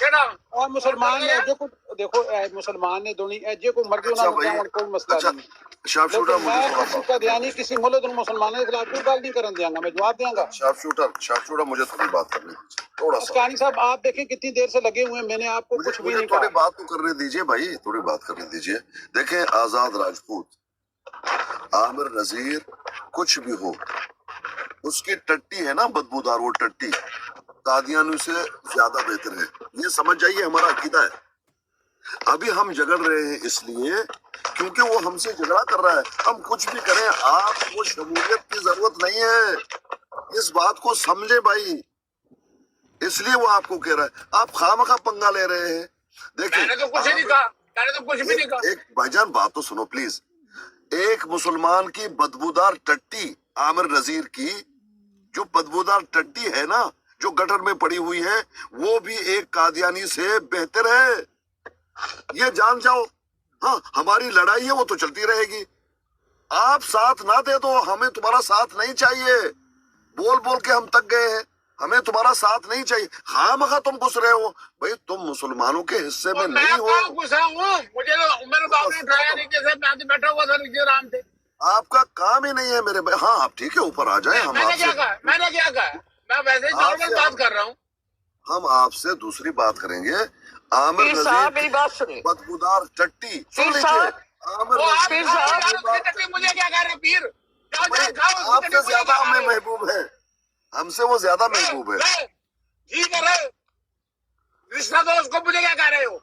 Speaker 7: ਕਿਹੜਾ
Speaker 8: और मुसलमान ने जो कुछ देखो मुसलमान ने दोनी जे को मर्जी
Speaker 1: अच्छा
Speaker 8: उन्होंने
Speaker 1: भाई,
Speaker 8: क्या कोई मसला
Speaker 1: अच्छा
Speaker 8: नहीं
Speaker 1: शार्प शूटर
Speaker 8: लेकिन
Speaker 1: मुझे
Speaker 8: मैं
Speaker 1: थोड़ा
Speaker 8: किसी का ध्यान नहीं किसी मुल्क मुसलमानों के खिलाफ कोई गल नहीं करने देंगे मैं जवाब देंगा
Speaker 1: शार्प शूटर मुझे थोड़ी बात करने दीजिए थोड़ा सा
Speaker 8: कहानी साहब आप देखें कितनी देर से लगे हुए हैं मैंने आपको कुछ भी
Speaker 1: मुझे
Speaker 8: नहीं
Speaker 1: थोड़ी
Speaker 8: कहा
Speaker 1: बात तो करने दीजिए भाई थोड़ी बात करने दीजिए देखें आजाद राजपूत आमिर नजीर कुछ भी हो उसकी टट्टी है ना बदबूदार वो टट्टी कादियानी से ज्यादा बेहतर है ये समझ जाइए हमारा अकीदा है अभी हम झगड़ रहे हैं इसलिए क्योंकि वो हमसे झगड़ा कर रहा है हम कुछ भी करें आपको शमूलियत की जरूरत नहीं है इस बात को समझे भाई इसलिए वो आपको कह रहा है आप खामखा पंगा ले रहे हैं
Speaker 7: मैंने तो कुछ नहीं
Speaker 1: देखिए
Speaker 7: कहा, मैंने तो कुछ भी नहीं कहा।
Speaker 1: एक भाईजान बात तो सुनो प्लीज एक मुसलमान की बदबूदार टट्टी आमिर नजीर की जो बदबूदार टट्टी है ना जो गटर में पड़ी हुई है वो भी एक कादियानी से बेहतर है ये जान जाओ हाँ हमारी लड़ाई है वो तो चलती रहेगी आप साथ ना दे तो हमें तुम्हारा साथ नहीं चाहिए बोल बोल के हम तक गए हैं हमें तुम्हारा साथ नहीं चाहिए खामखा तुम घुस रहे हो भाई तुम मुसलमानों के हिस्से में
Speaker 7: और
Speaker 1: नहीं
Speaker 7: मैं
Speaker 1: हो
Speaker 7: कहाँ घुसा हूँ? मुझे तो मेरे बाप ने उठाया नीचे से, मैं तो बैठा हुआ था नीचे आराम से।
Speaker 1: आपका काम ही नहीं है मेरे भाई हाँ आप ठीक है ऊपर आ जाए हम
Speaker 7: मैंने क्या
Speaker 1: आपसे
Speaker 7: कहा? मैंने क्या कहा? मैं वैसे ही नॉर्मल
Speaker 1: आपसे
Speaker 7: बात कर रहा हूँ।
Speaker 1: हम आपसे दूसरी बात करेंगे आमिर
Speaker 2: पीर साहब
Speaker 1: नजीर
Speaker 2: मेरी बात सुनिए
Speaker 1: बदबूदार टट्टी सुन
Speaker 2: पीर
Speaker 1: लीजिए
Speaker 2: साहब
Speaker 1: आमिर
Speaker 7: वो आप
Speaker 1: नजीर
Speaker 2: पीर साहब,
Speaker 7: खाओ यार, उसकी टट्टी मुझे क्या कह रहे हैं पीर? जाओ
Speaker 1: भाई,
Speaker 7: जाओ खाओ उसकी
Speaker 1: आपसे
Speaker 7: टट्टी, मुझे
Speaker 1: ज्यादा
Speaker 7: क्या कह
Speaker 1: हमें
Speaker 7: रहे हो?
Speaker 1: महबूब है हमसे वो ज्यादा महबूब है
Speaker 7: ठीक है रे, रिश्ता दो उसको, मुझे क्या कह रहे हो?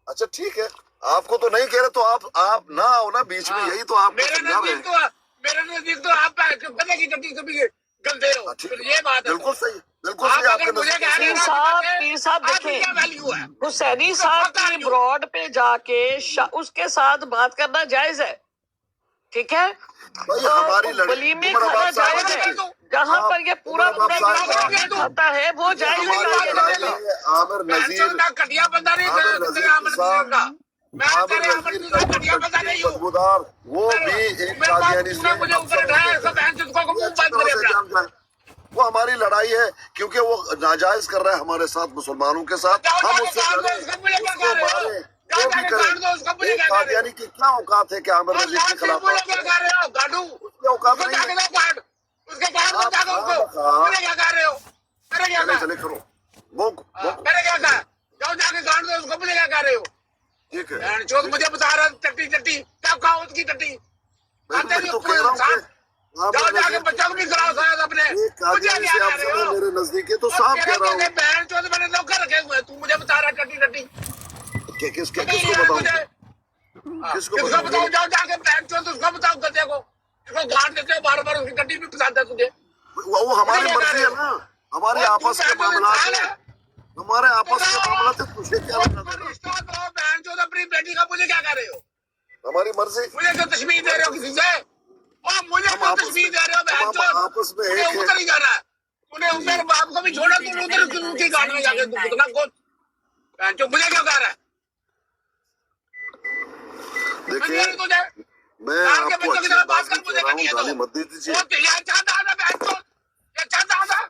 Speaker 1: अच्छा ठीक है आपको तो नहीं कह रहे तो आप ना आओ ना बीच में यही तो आप
Speaker 7: मेरे
Speaker 1: समझा रहे हैं
Speaker 7: मेरे नजदीक तो आप गले की टट्टी से भी गंदे हो।
Speaker 1: हाँ, ठीक
Speaker 7: फिर ये बात है।
Speaker 1: बिल्कुल सही बिल्कुल
Speaker 7: आप
Speaker 1: सही
Speaker 7: अगर
Speaker 1: आपके
Speaker 7: मुझे
Speaker 1: नजदीक
Speaker 7: कह रहे
Speaker 1: सही
Speaker 7: हैं
Speaker 2: पीर साहब
Speaker 7: आपकी
Speaker 2: देखें
Speaker 7: क्या वैल्यू है?
Speaker 2: हुसैनी साहब की ब्रॉड पे जाके उसके साथ बात करना जायज है ठीक है
Speaker 1: भाई हमारी
Speaker 2: तो
Speaker 1: लड़ाई
Speaker 2: वलीमे
Speaker 1: उमर
Speaker 2: खाना
Speaker 1: अब्बास साहब
Speaker 2: जायज है
Speaker 1: देखिए,
Speaker 2: जहाँ
Speaker 1: आप-
Speaker 2: पर ये पूरा
Speaker 1: उमर
Speaker 2: पूरा
Speaker 1: अब्बास साहब
Speaker 2: ग्राउंड खाता है वो जायज
Speaker 1: हमारी
Speaker 2: नहीं
Speaker 1: लड़ाई
Speaker 2: है
Speaker 1: है आमिर नजीर
Speaker 7: मैं घटिया बंदा नहीं
Speaker 1: आमिर
Speaker 7: तेरे
Speaker 1: नजीर
Speaker 7: आमिर
Speaker 1: के
Speaker 7: नजीर का। मैं
Speaker 1: आमिर
Speaker 7: तेरे आमिर
Speaker 1: नजीर
Speaker 7: नजीर का घटिया बंदा
Speaker 1: का
Speaker 7: नहीं हूँ।
Speaker 1: बदबूदार वो भी एक
Speaker 7: मेरे बाप
Speaker 1: कादियानी
Speaker 7: तूने मुझे ऊपर उठाया, ऐसा बहन चोद को मुंह बंद करे अपना।
Speaker 1: वो हमारी लड़ाई है क्योंकि वो नाजायज कर रहा है हमारे साथ मुसलमानों के साथ
Speaker 7: जाओ
Speaker 1: हम
Speaker 7: जाके
Speaker 1: उससे
Speaker 7: काट दो
Speaker 1: लड़ें,
Speaker 7: उसको, मुझे क्या
Speaker 1: उसको
Speaker 7: कह रहे हो?
Speaker 1: मारें,
Speaker 7: जाओ
Speaker 1: जो भी
Speaker 7: जाके काट दो उसको,
Speaker 1: करें
Speaker 7: मुझे
Speaker 1: एक
Speaker 7: क्या कह रहे हो?
Speaker 1: कादियानी की क्या औकात है कि आमिर
Speaker 7: और
Speaker 1: नजीर के
Speaker 7: जाके
Speaker 1: खिलाफ
Speaker 7: मुझे क्या कह रहे हो? गाड़ू
Speaker 1: उसकी औकात
Speaker 7: उसको
Speaker 1: नहीं
Speaker 7: जाके
Speaker 1: है
Speaker 7: दो काट, उसके काट दो
Speaker 1: आप
Speaker 7: जाके उसको।
Speaker 1: हाँ,
Speaker 7: मुझे क्या कह रहे हो? मेरे क्या
Speaker 1: चले
Speaker 7: कहा?
Speaker 1: चले करो वो
Speaker 7: मैंने क्या कहा? जाओ जाके काट दो उसको, मुझे क्या कह रहे हो?
Speaker 1: ठीक है
Speaker 7: बहन चोद मुझे बता रहा है, टट्टी टट्टी क्या कहा उसकी टट्टी? आते
Speaker 1: मैं
Speaker 7: नहीं
Speaker 1: तो
Speaker 7: कोई
Speaker 1: कह रहा हूँ
Speaker 7: इंसान।
Speaker 1: कि आमिर
Speaker 7: जाओ जाके
Speaker 1: नजीर
Speaker 7: बच्चों को भी कराओ शायद अपने।
Speaker 1: एक
Speaker 7: मुझे
Speaker 1: कादियानी
Speaker 7: क्या
Speaker 1: से
Speaker 7: कह
Speaker 1: आप
Speaker 7: रहे
Speaker 1: समझ
Speaker 7: हो?
Speaker 1: मेरे नजदीक है तो
Speaker 7: और
Speaker 1: साफ
Speaker 7: तेरे
Speaker 1: कह रहा
Speaker 7: जैसे
Speaker 1: हूँ
Speaker 7: बहन चोद मैंने नौकर रखे हुए हैं, तू मुझे बता रहा है टट्टी टट्टी।
Speaker 1: किसको
Speaker 7: नहीं यार
Speaker 1: बताऊँ
Speaker 7: मुझे।
Speaker 1: किसको
Speaker 7: किसको
Speaker 1: बताऊँ
Speaker 7: बताओ? जाओ जाके बहन चोद उसको बताओ गधे को, इसको गांड देते हो बार बार, उसकी टट्टी भी पसंद है तुझे।
Speaker 1: वो हमारी
Speaker 7: मुझे क्या
Speaker 1: मर्जी
Speaker 7: कह
Speaker 1: है
Speaker 7: रहे हो?
Speaker 1: ना हमारे
Speaker 7: और तू
Speaker 1: आपस के
Speaker 7: बहन चोद
Speaker 1: मामला
Speaker 7: इंसान है।
Speaker 1: हमारे आपस के मामला से तुझे क्या
Speaker 7: और
Speaker 1: लेना देना?
Speaker 7: रिश्ता बताओ बहन चोद अपनी बेटी का, मुझे क्या कह रहे हो?
Speaker 1: हमारी मर्जी
Speaker 7: मुझे जो तस्वीर दे रहे हो किसी से, और मुझे
Speaker 1: हम
Speaker 7: जो
Speaker 1: आपस
Speaker 7: तस्वीर
Speaker 1: में-
Speaker 7: दे रहे हो बहन
Speaker 1: हम
Speaker 7: चोद,
Speaker 1: आपस में
Speaker 7: तूने
Speaker 1: एक है।
Speaker 7: उधर ही जाना है। तूने मेरे बाप को भी छोड़ा, तूने उधर उनकी गांड में जाके तू कितना कुछ बहन चोद, मुझे क्या कह रहा है?
Speaker 1: देखिए
Speaker 7: तुझे
Speaker 1: मैं
Speaker 7: गांड के
Speaker 1: आपको
Speaker 7: बच्चों की
Speaker 1: अच्छी
Speaker 7: तरह
Speaker 1: बात
Speaker 7: बात कर,
Speaker 1: भी
Speaker 7: मुझे
Speaker 1: कह रहा हूँ
Speaker 7: कहिए
Speaker 1: गाली
Speaker 7: तो।
Speaker 1: मत दे दीजिए
Speaker 7: वो तो ये चाहता था बहन चोद, ये चाहता था।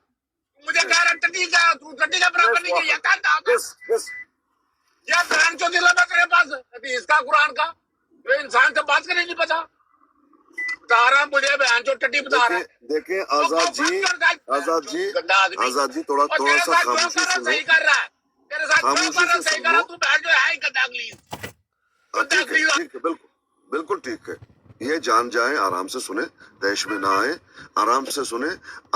Speaker 7: मुझे कह रहा है टट्टी का, तू टट्टी का बराबर नहीं है, ये चाहता था।
Speaker 1: बस बस
Speaker 7: ये बहन चोद दिला मैं तेरे पास अभी इसका कुरान का, जो इंसान से बात करने नहीं पता। बता रहा मुझे बहन चोद टट्टी बता रहा है।
Speaker 1: देखिए आजाद जी
Speaker 7: गंदा आदमी।
Speaker 1: आजाद जी थोड़ा
Speaker 7: और
Speaker 1: थोड़ा
Speaker 7: तेरे
Speaker 1: सा
Speaker 7: साथ जो
Speaker 1: खामोशी
Speaker 7: कर रहा
Speaker 1: सुनो
Speaker 7: सही कर रहा है, तेरे साथ जो
Speaker 1: खामोशी
Speaker 7: कर रहा
Speaker 1: से
Speaker 7: सही कर रहा,
Speaker 1: सुनो।
Speaker 7: तू बहन जो है ही गंदा अगली।
Speaker 1: ठीक है बिल्कुल बिल्कुल ठीक है ये जान जाए आराम से सुने तैश में ना आए आराम से सुने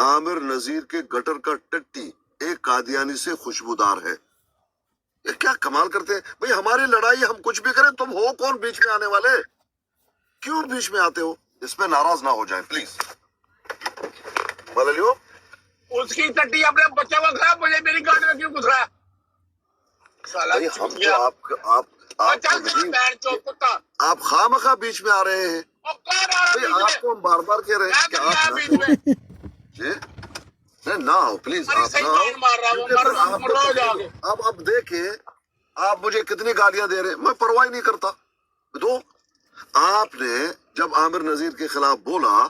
Speaker 1: आमिर नजीर के गटर का टट्टी एक कादियानी से खुशबूदार है ये क्या कमाल करते हैं भाई हमारी लड़ाई हम कुछ भी करें तुम हो कौन बीच में आने वाले क्यों बीच में आते हो इस पे नाराज ना हो जाए प्लीज मललियो
Speaker 7: उसकी टट्टी अपने बच्चे को खराब, मुझे मेरी गाड़ी में क्यों घुस रहा है? साला
Speaker 1: भाई हम तो
Speaker 7: चूतिया। और चल तेरा
Speaker 1: नहीं,
Speaker 7: बैठ चो कुत्ता।
Speaker 1: आप खामखा बीच में आ रहे हैं।
Speaker 7: और कौन आ रहा
Speaker 1: भाई
Speaker 7: बीच में?
Speaker 1: आपको हम बार बार कह रहे हैं कि
Speaker 7: मैं
Speaker 1: आप
Speaker 7: बीच
Speaker 1: ना
Speaker 7: में
Speaker 1: जी नहीं ना हो प्लीज,
Speaker 7: अरे
Speaker 1: आप
Speaker 7: सही
Speaker 1: ना हो,
Speaker 7: जान मार रहा हूँ,
Speaker 1: क्योंकि फिर
Speaker 7: मर
Speaker 1: आप
Speaker 7: रहा हो जाके।
Speaker 1: अब देखिए आप मुझे कितनी गालियां दे रहे हैं, मैं परवाह ही नहीं करता। तो आपने जब आमिर नजीर के खिलाफ बोला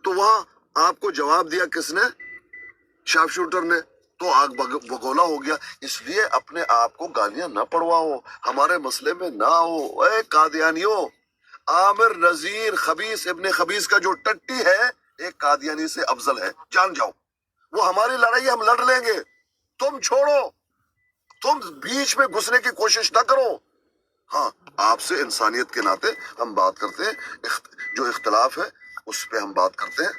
Speaker 1: तो वहां आपको जवाब दिया किसने? शार्प शूटर ने। तो आग बगोला हो गया। इसलिए अपने आप को गालियां ना पड़वाओ, हमारे मसले में ना हो। ए कादियानियों, आमिर नजीर खबीस इब्ने खबीस का जो टट्टी है एक कादियानी से अफजल है, जान जाओ। वो हमारी लड़ाई हम लड़ लेंगे, तुम छोड़ो, तुम बीच में घुसने की कोशिश ना करो। हाँ, आपसे इंसानियत के नाते हम बात करते हैं, जो इख्तलाफ है उस पे हम बात करते हैं,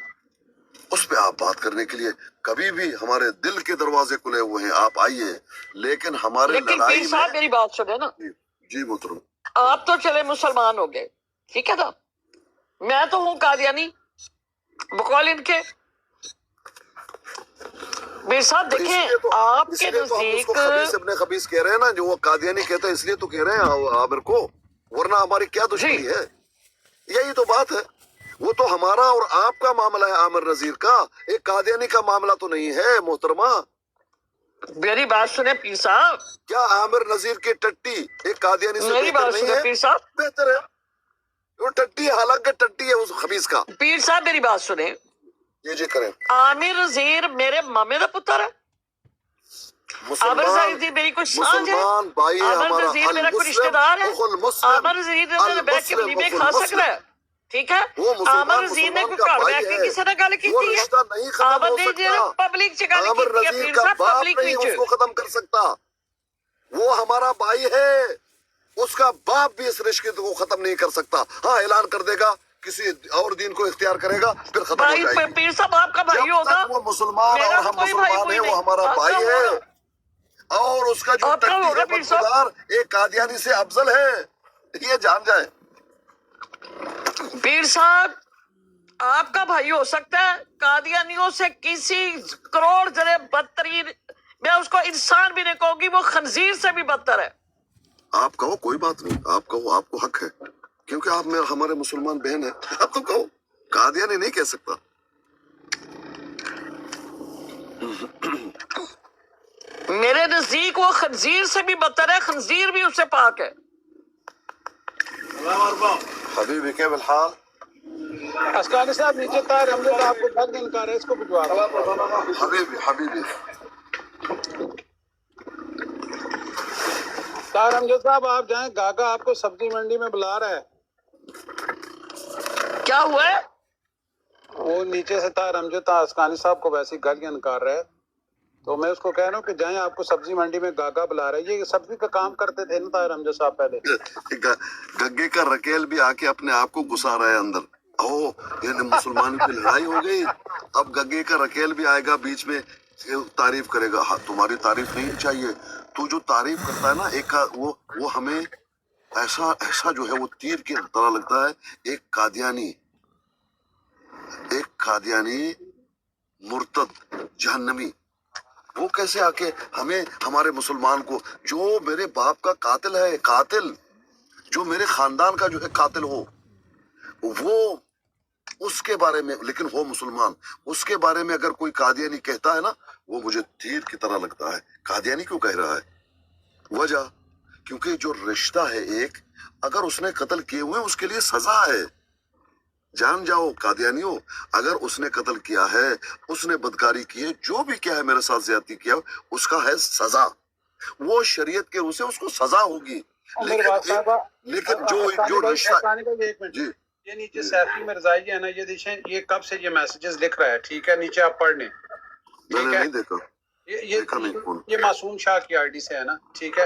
Speaker 1: उस पे आप बात करने के लिए कभी भी हमारे दिल के दरवाजे खुले हुए हैं, आप आइए। लेकिन हमारे
Speaker 2: लेकिन
Speaker 1: लड़ाई
Speaker 2: पीर साहब मेरी बात सुने ना,
Speaker 1: जी मोहतरम,
Speaker 2: आप तो चले मुसलमान हो गए, ठीक है ना, मैं तो हूँ कादियानी बकौल इनके। पीर साहब देखें, आपके
Speaker 1: इसलिए तो हम
Speaker 2: नजदीक
Speaker 1: उसको खबीस इब्ने खबीस कह रहे हैं ना, जो वो कादियानी कहते हैं, इसलिए तो कह रहे हैं आमिर को, वरना हमारी क्या दुश्मनी
Speaker 2: जी।
Speaker 1: है? यही तो बात है। वो तो हमारा और आपका मामला है आमिर नजीर का, एक कादियानी का मामला तो नहीं है मोहतरमा।
Speaker 2: मेरी बात सुने पीर साहब,
Speaker 1: क्या आमिर नजीर की टट्टी एक कादियानी से
Speaker 2: मेरी
Speaker 1: बेहतर
Speaker 2: बात
Speaker 1: नहीं
Speaker 2: सुने
Speaker 1: है?
Speaker 2: पीर साहब,
Speaker 1: बेहतर है। वो टट्टी हालांकि टट्टी है उस खबीस का।
Speaker 2: पीर साहब मेरी बात सुने,
Speaker 1: जी करें।
Speaker 2: आमिर नजीर मेरे मामे का पुत्र है, आमिर नजीर मेरी कोई सांझ है,
Speaker 1: मुसलमान भाई है
Speaker 2: आमिर
Speaker 1: हमारा,
Speaker 2: नजीर मेरा कोई रिश्तेदार है, आमिर नजीर ने बैठ के वलीमे खा सकता है, ठीक है।
Speaker 1: वो मुसलमान
Speaker 2: आमिर नजीर ने कोई
Speaker 1: का
Speaker 2: घर
Speaker 1: भाई
Speaker 2: बैठ के
Speaker 1: है।
Speaker 2: किसी ने गल की
Speaker 1: वो
Speaker 2: है,
Speaker 1: रिश्ता नहीं खत्म
Speaker 2: आमिर
Speaker 1: हो
Speaker 2: नजीर
Speaker 1: सकता।
Speaker 2: पब्लिक च गल
Speaker 1: आमिर
Speaker 2: की है,
Speaker 1: नजीर
Speaker 2: पीर
Speaker 1: का
Speaker 2: साहब
Speaker 1: बाप
Speaker 2: पब्लिक
Speaker 1: नहीं
Speaker 2: विच।
Speaker 1: उसको खत्म कर सकता, वो हमारा भाई है, उसका बाप भी इस रिश्ते को खत्म नहीं कर सकता। हाँ, ऐलान कर देगा, किसी और दिन को इख्तियार करेगा, फिर खत्म हो
Speaker 2: भाई
Speaker 1: जाएगी।
Speaker 2: पीर साहब आपका भाई
Speaker 1: जब
Speaker 2: होगा,
Speaker 1: तक वो मुसलमान
Speaker 2: मेरा
Speaker 1: और
Speaker 2: तो
Speaker 1: हम
Speaker 2: कोई भाई
Speaker 1: मुसलमान
Speaker 2: कोई
Speaker 1: है, वो
Speaker 2: नहीं,
Speaker 1: हमारा
Speaker 2: आपका
Speaker 1: भाई है।
Speaker 2: होगा।
Speaker 1: और उसका जो
Speaker 2: आपका
Speaker 1: टट्टी
Speaker 2: होगा
Speaker 1: है
Speaker 2: पीर साहब।
Speaker 1: बदबूदार एक कादियानी से अफजल है, ये जान जाए।
Speaker 2: पीर साहब आपका भाई हो सकता है, कादियानियों से किसी करोड़ जरे बदतरीन, मैं उसको इंसान भी नहीं कहूंगी, वो खंजीर से भी बदतर है।
Speaker 1: आप कहो, कोई बात नहीं, आप कहो, आपको हक है, क्योंकि आप मेरे हमारे मुसलमान बहन है। आप तो कहो, कादियानी नहीं कह सकता।
Speaker 2: मेरे नजदीक वो खंजीर से भी बदतर है, खंजीर भी उससे पाक है।
Speaker 1: हबीबी के बिलहाल
Speaker 8: अस्कानी साहब नीचे तार हमने तो आपको भग इनकार है, इसको भिजवा दो।
Speaker 1: हबीबी हबीबी
Speaker 8: तार हमजे साहब आप जाएं, गागा आपको सब्जी मंडी में बुला रहा है।
Speaker 2: क्या हुआ है?
Speaker 8: वो नीचे से तार हमजे अस्कानी साहब को वैसे ही गालियां निकाल रहा है, तो मैं उसको कह रहा हूँ कि जाएं, आपको सब्जी मंडी में गागा बुला रहा है। ये सब्जी का काम करते थे ना तार हमजे साहब पहले।
Speaker 1: गग्गे का रकेल भी आके अपने आप को घुसा रहा है अंदर। ओ, ये मुसलमानों की लड़ाई हो गई, अब गग्गे का रकेल भी आएगा बीच में, तारीफ करेगा। हाँ, तुम्हारी तारीफ नहीं चाहिए, तू जो तारीफ करता है ना, एक वो हमें ऐसा ऐसा जो है वो तीर की तरह लगता है। एक कादियानी मुर्तद जहन्नमी, वो कैसे आके हमें, हमारे मुसलमान को, जो मेरे बाप का कातिल है, कातिल जो मेरे खानदान का जो है कातिल हो, वो उसके बारे में, लेकिन वो मुसलमान, उसके बारे में अगर कोई कादियानी कहता है ना, वो मुझे तीर की तरह लगता है। कादियानी क्यों कह रहा है? वजह, क्योंकि जो रिश्ता है एक, अगर उसने कत्ल किए हुए उसके लिए सजा है। जान जाओ कादियानियों, अगर उसने कत्ल किया है, उसने बदकारी की है, जो भी किया है, मेरे साथ ज्यादती किया, उसका है सजा, वो शरीयत के रूप से उसको सजा होगी। लेकिन जो रिश्ता, जी,
Speaker 8: ये नीचे सैफी मिर्जाई है ना, ये देखें, ये कब से ये मैसेजेस लिख रहा है, ठीक है, नीचे आप पढ़ लें।
Speaker 1: मैंने नहीं देखा,
Speaker 8: ये मासूम शाह की आईडी से है ना, ठीक है।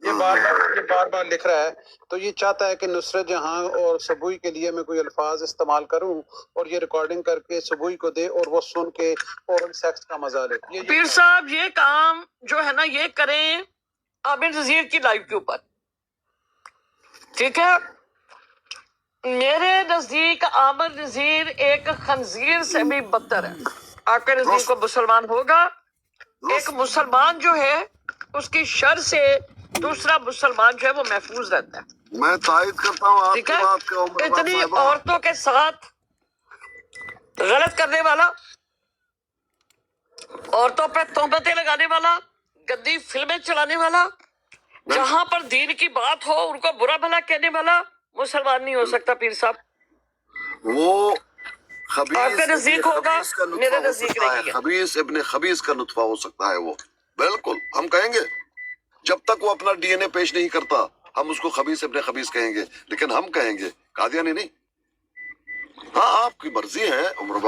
Speaker 8: ये बार बार लिख रहा है, तो ये चाहता है कि नुसरत जहां और सबूई के लिए मैं कोई अल्फाज इस्तेमाल करूं और ये रिकॉर्डिंग करके सबूई को दे और वो सुन के ओरल सेक्स का मजा ले।
Speaker 2: पीर साहब ये काम जो है ना, ये करें आमिर नजीर की लाइव के ऊपर, ठीक है। मेरे नजदीक आमिर नजीर एक खंजीर से भी बदतर है। आपके नजदीक को मुसलमान होगा? एक मुसलमान जो है उसकी शर से दूसरा मुसलमान जो है वो महफूज रहता है।
Speaker 1: मैं तायद करता हूँ
Speaker 2: ठीक
Speaker 1: आपकी
Speaker 2: है,
Speaker 1: बात का उमर बाप
Speaker 2: इतनी
Speaker 1: साहिबा।
Speaker 2: औरतों के साथ गलत करने वाला, औरतों पर तोहमतें लगाने वाला, गंदी फिल्में चलाने वाला, जहां पर दीन की बात हो उनको बुरा भला कहने वाला मुसलमान नहीं हो सकता पीर साहब।
Speaker 1: वो खबीस
Speaker 2: आपके नजदीक
Speaker 1: इब्ने
Speaker 2: होगा,
Speaker 1: खबीस का नुत्फा
Speaker 2: मेरे
Speaker 1: हो
Speaker 2: नजदीक
Speaker 1: सकता
Speaker 2: नहीं
Speaker 1: है।
Speaker 2: है।
Speaker 1: खबीस इब्ने खबीस का नुत्फा हो सकता है वो, बिल्कुल हम कहेंगे। जब तक वो अपना डीएनए पेश नहीं करता हम उसको खबीस इब्ने खबीस कहेंगे, लेकिन हम कहेंगे कादियानी नहीं। हाँ आपकी मर्जी है उमर बाप।